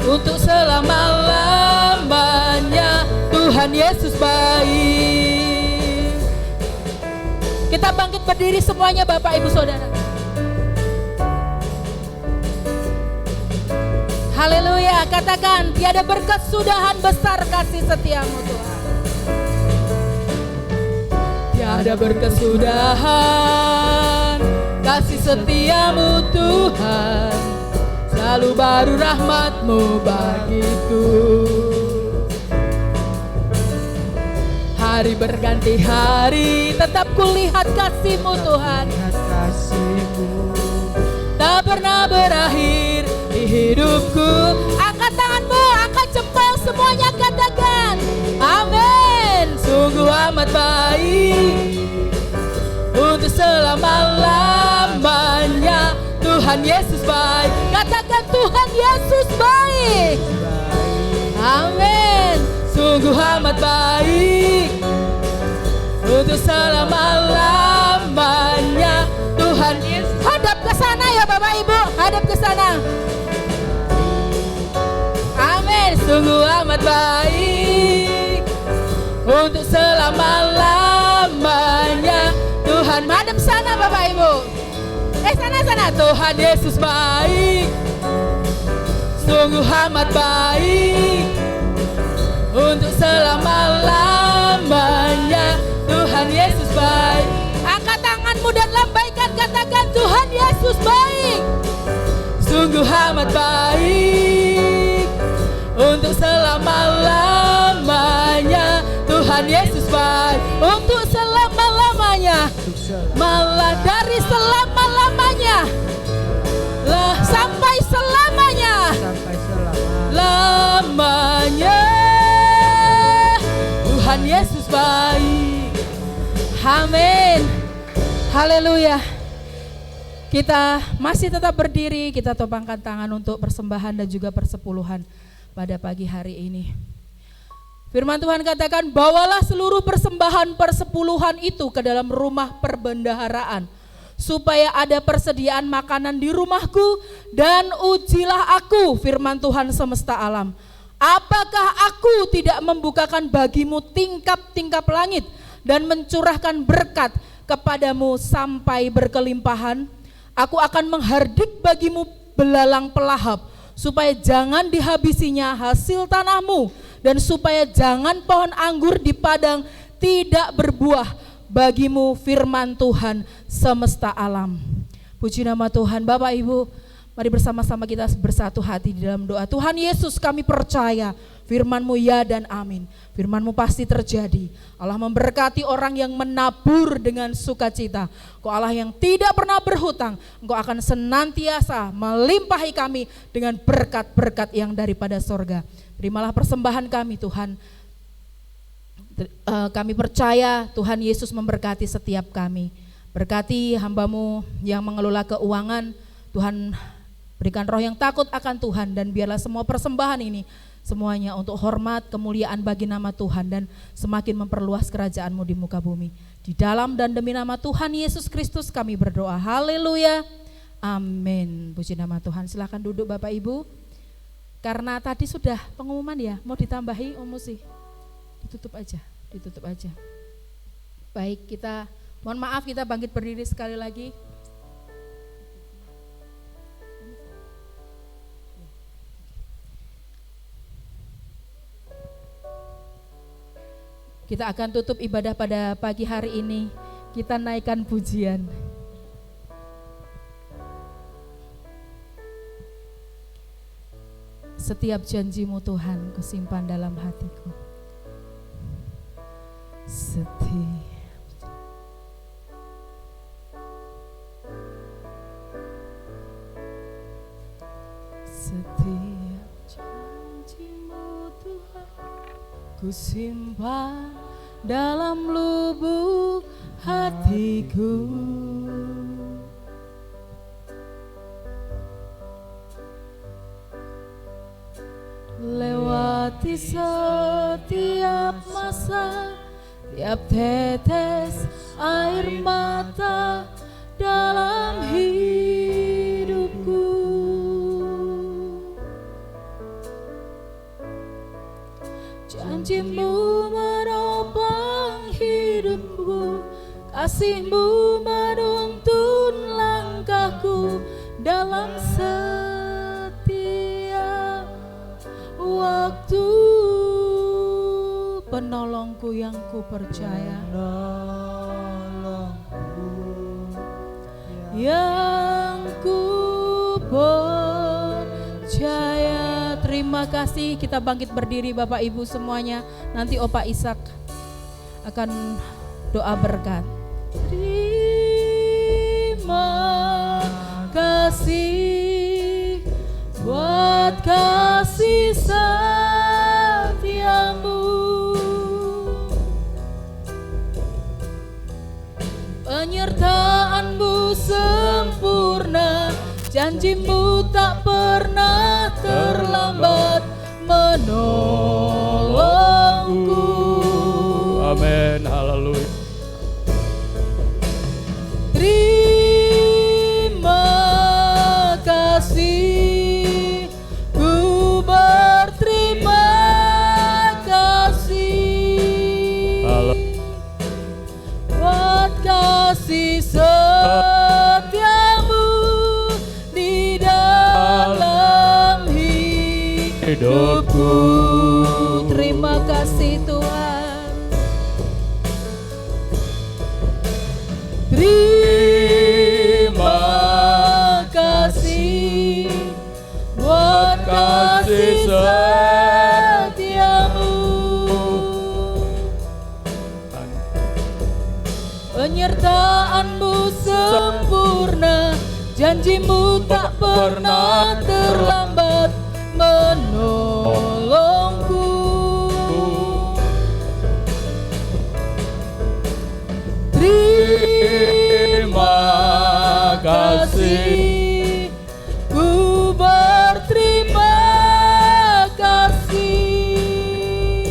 untuk selama-lamanya. Tuhan Yesus baik. Kita bangkit berdiri semuanya Bapak Ibu Saudara. Haleluya, katakan tiada berkesudahan besar kasih setiamu Tuhan. Tiada berkesudahan kasih setiamu Tuhan, selalu baru rahmatmu bagiku. Hari berganti hari, tetap kulihat kasih-Mu Tuhan, tak pernah berakhir di hidupku. Angkat tanganmu, angkat jempol, semuanya katakan amin. Sungguh amat baik untuk selama-lamanya. Tuhan Yesus baik. Katakan Tuhan Yesus baik. Amin. Sungguh amat baik. Untuk selama-lamanya. Tuhan Yesus. Hadap ke sana ya Bapak Ibu. Hadap ke sana. Amin. Sungguh amat baik. Untuk selama-lamanya. Tuhan hadap sana Bapak Ibu. Sana. Tuhan Yesus baik. Sungguh amat baik. Untuk selama-lamanya. Tuhan Yesus baik. Angkat tanganmu dan lambaikan, katakan Tuhan Yesus baik. Sungguh amat baik. Untuk selama-lamanya. Tuhan Yesus baik. Untuk selama-lamanya. Malah dari selama-lamanya sampai selamanya. Lamanya. Tuhan Yesus baik. Amin. Haleluya. Kita masih tetap berdiri, kita topangkan tangan untuk persembahan dan juga persepuluhan pada pagi hari ini. Firman Tuhan katakan, bawalah seluruh persembahan persepuluhan itu ke dalam rumah perbendaharaan, supaya ada persediaan makanan di rumahku, dan ujilah aku, firman Tuhan semesta alam. Apakah aku tidak membukakan bagimu tingkap-tingkap langit dan mencurahkan berkat kepadamu sampai berkelimpahan? Aku akan menghardik bagimu belalang pelahap, supaya jangan dihabisinya hasil tanahmu, dan supaya jangan pohon anggur di padang tidak berbuah bagimu, firman Tuhan semesta alam. Puji nama Tuhan. Bapak Ibu, mari bersama-sama kita bersatu hati di dalam doa. Tuhan Yesus, kami percaya firman-Mu ya dan amin. Firman-Mu pasti terjadi. Allah memberkati orang yang menabur dengan sukacita. Engkau Allah yang tidak pernah berhutang. Engkau akan senantiasa melimpahi kami dengan berkat-berkat yang daripada sorga. Terimalah persembahan kami Tuhan. Kami percaya Tuhan Yesus memberkati setiap kami. Berkati hamba-Mu yang mengelola keuangan. Tuhan berikan roh yang takut akan Tuhan, dan biarlah semua persembahan ini semuanya untuk hormat kemuliaan bagi nama Tuhan, dan semakin memperluas kerajaan-Mu di muka bumi. Di dalam dan demi nama Tuhan Yesus Kristus kami berdoa. Haleluya. Amin. Puji nama Tuhan. Silakan duduk Bapak Ibu. Karena tadi sudah pengumuman ya, mau ditambahi Musi? Ditutup aja. Baik, kita mohon maaf, kita bangkit berdiri sekali lagi. Kita akan tutup ibadah pada pagi hari ini. Kita naikkan pujian. Setiap janji-Mu Tuhan kusimpan dalam hatiku. Setiap janji-Mu Tuhan kusimpan dalam lubuk hatiku. Lewati setiap masa, tiap tetes air mata dalam hidupku. Janji-Mu menopang hidupku, kasih-Mu menuntun langkahku dalam setiap waktu. Penolongku yang ku percaya, yang ku percaya. Terima kasih. Kita bangkit berdiri Bapak Ibu semuanya. Nanti Opa Ishak akan doa berkat. Terima kasih buat kasih setiamu, penyertaan sempurna, janjimu tak pernah terlambat menolongku. Amin, haleluya. Terima kasih, ku berterima kasih buat kasih setiamu di dalam hidupku. Terima kasih Tuhan. Terima kasih buat kasih setiamu, penyertaanmu sempurna, janjimu tak pernah terlambat menolongku. Terima kasih, ku berterima kasih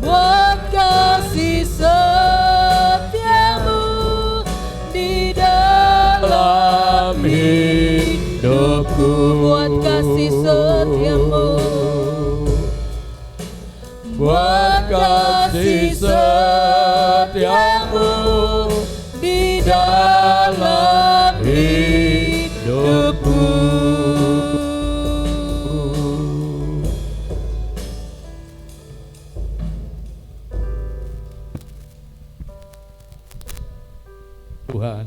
buat kasih setiamu di dalam hidupku. Buat kasih setiamu, buat kasih setiamu di dalam hidupku. Tuhan,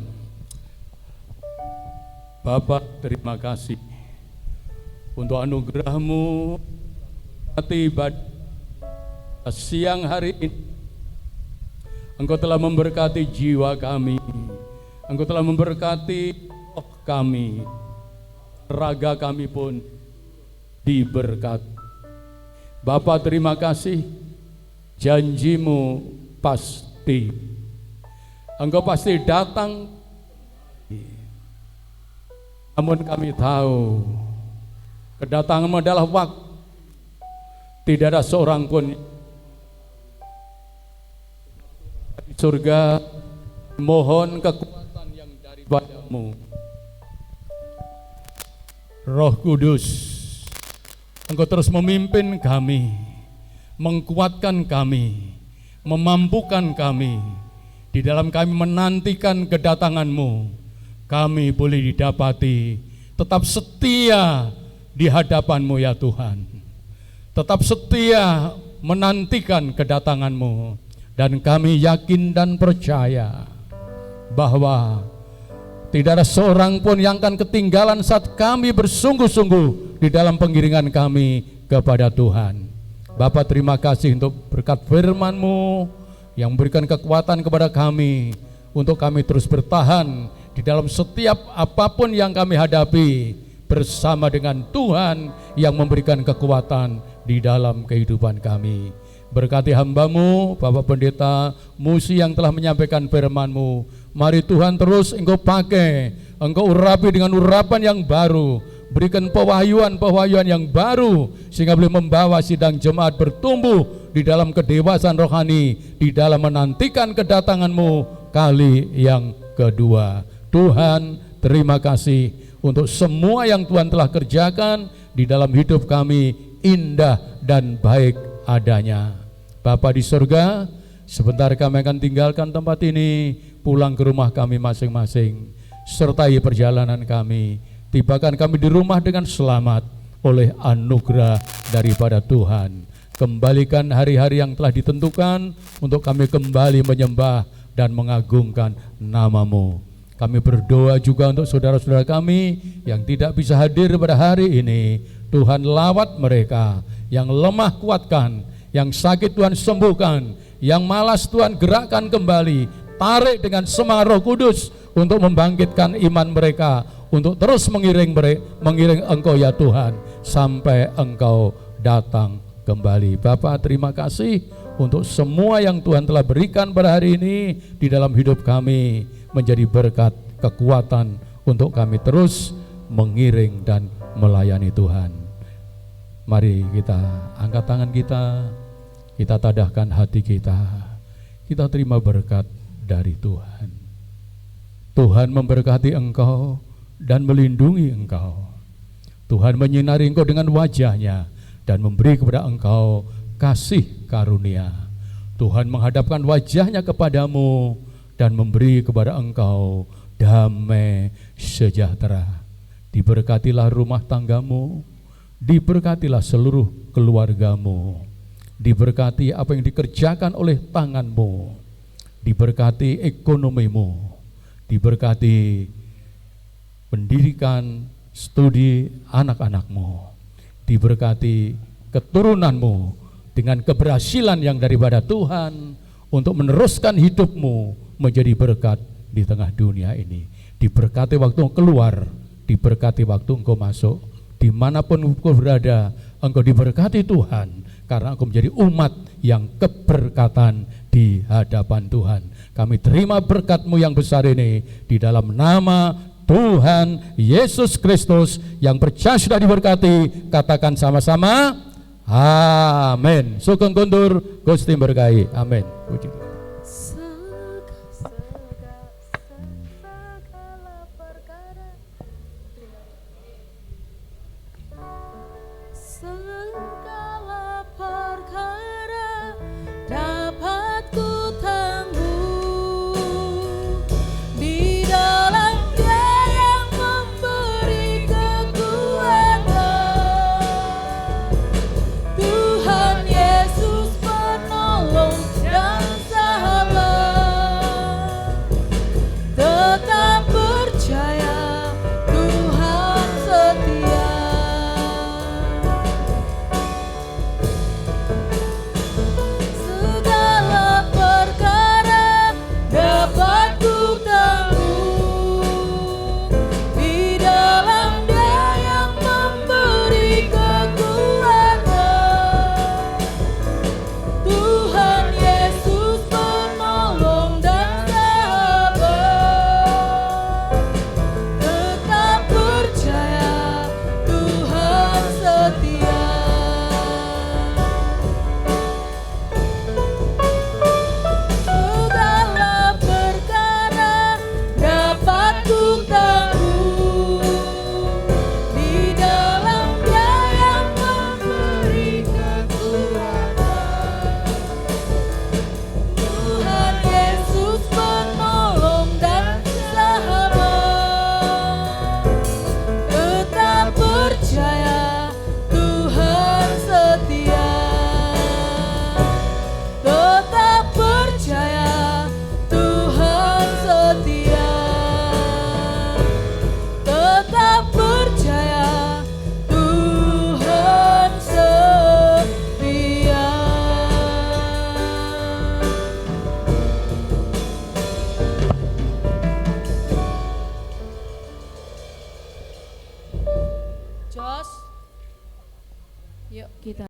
Bapa, terima kasih untuk anugerah-Mu pada siang hari ini. Engkau telah memberkati jiwa kami, Engkau telah memberkati roh kami, raga kami pun diberkati. Bapa, terima kasih, janji-Mu pasti, Engkau pasti datang. Namun kami tahu kedatangan-Mu adalah waktu. Tidak ada seorang pun di surga. Mohon kekuatan yang daripada-Mu. Roh Kudus, Engkau terus memimpin kami, menguatkan kami, memampukan kami. Di dalam kami menantikan kedatangan-Mu, kami boleh didapati tetap setia di hadapan-Mu ya Tuhan. Tetap setia menantikan kedatangan-Mu. Dan kami yakin dan percaya bahwa tidak ada seorang pun yang akan ketinggalan saat kami bersungguh-sungguh di dalam pengiringan kami kepada Tuhan. Bapa, terima kasih untuk berkat firman-Mu yang memberikan kekuatan kepada kami untuk kami terus bertahan di dalam setiap apapun yang kami hadapi bersama dengan Tuhan yang memberikan kekuatan di dalam kehidupan kami. Berkati hamba-Mu, Bapak Pendeta Musi yang telah menyampaikan firman-Mu. Mari Tuhan terus Engkau pakai, Engkau urapi dengan urapan yang baru. Berikan pewahyuan yang baru sehingga boleh membawa sidang jemaat bertumbuh di dalam kedewasaan rohani, di dalam menantikan kedatangan-Mu kali yang kedua. Tuhan, terima kasih untuk semua yang Tuhan telah kerjakan di dalam hidup kami, indah dan baik adanya. Bapa di surga, sebentar kami akan tinggalkan tempat ini, pulang ke rumah kami masing-masing. Sertai perjalanan kami, tibakan kami di rumah dengan selamat oleh anugerah daripada Tuhan. Kembalikan hari-hari yang telah ditentukan untuk kami kembali menyembah dan mengagungkan nama-Mu. Kami berdoa juga untuk saudara-saudara kami yang tidak bisa hadir pada hari ini. Tuhan, lawat mereka, yang lemah kuatkan, yang sakit Tuhan sembuhkan, yang malas Tuhan gerakkan kembali. Tarik dengan semangat Roh Kudus untuk membangkitkan iman mereka, untuk terus mengiring Engkau ya Tuhan, sampai Engkau datang kembali. Bapa, terima kasih untuk semua yang Tuhan telah berikan pada hari ini di dalam hidup kami, menjadi berkat, kekuatan untuk kami terus mengiring dan melayani Tuhan. Mari kita angkat tangan kita tadahkan hati kita terima berkat dari Tuhan. Tuhan memberkati engkau dan melindungi engkau. Tuhan menyinari engkau dengan wajah-Nya dan memberi kepada engkau kasih karunia. Tuhan menghadapkan wajah-Nya kepadamu dan memberi kepada engkau damai sejahtera. Diberkatilah rumah tanggamu, diberkatilah seluruh keluargamu, diberkati apa yang dikerjakan oleh tanganmu, diberkati ekonomimu, diberkati pendidikan studi anak-anakmu, diberkati keturunanmu dengan keberhasilan yang daripada Tuhan untuk meneruskan hidupmu menjadi berkat di tengah dunia ini. Diberkati waktu engkau keluar, diberkati waktu engkau masuk, dimanapun engkau berada, engkau diberkati Tuhan, karena engkau menjadi umat yang keberkatan di hadapan Tuhan. Kami terima berkat-Mu yang besar ini di dalam nama Tuhan Yesus Kristus yang percaya sudah diberkati. Katakan sama-sama, amin. Sugeng kondur, Gusti berkahi. Amin. Puji Tuhan. Segala perkara dapat ku tangguh di dalam Dia yang memberi kekuatan. Tuhan Yesus penolong dan sahabat. Tetap percaya Tuhan setia. Segala perkara dapat ku tangguh di dalam Dia yang memberi kekuatan. Tuhan Yesus penolong dan sahabat. Tetap percaya Tuhan setia. Segala perkara dapat ku tangguh di dalam Dia yang memberi kekuatan. Tuhan Yesus penolong dan sahabat. Tetap percaya Tuhan setia. Tetap percaya Tuhan setia. Tetap percaya Tuhan setia. Jos, yuk kita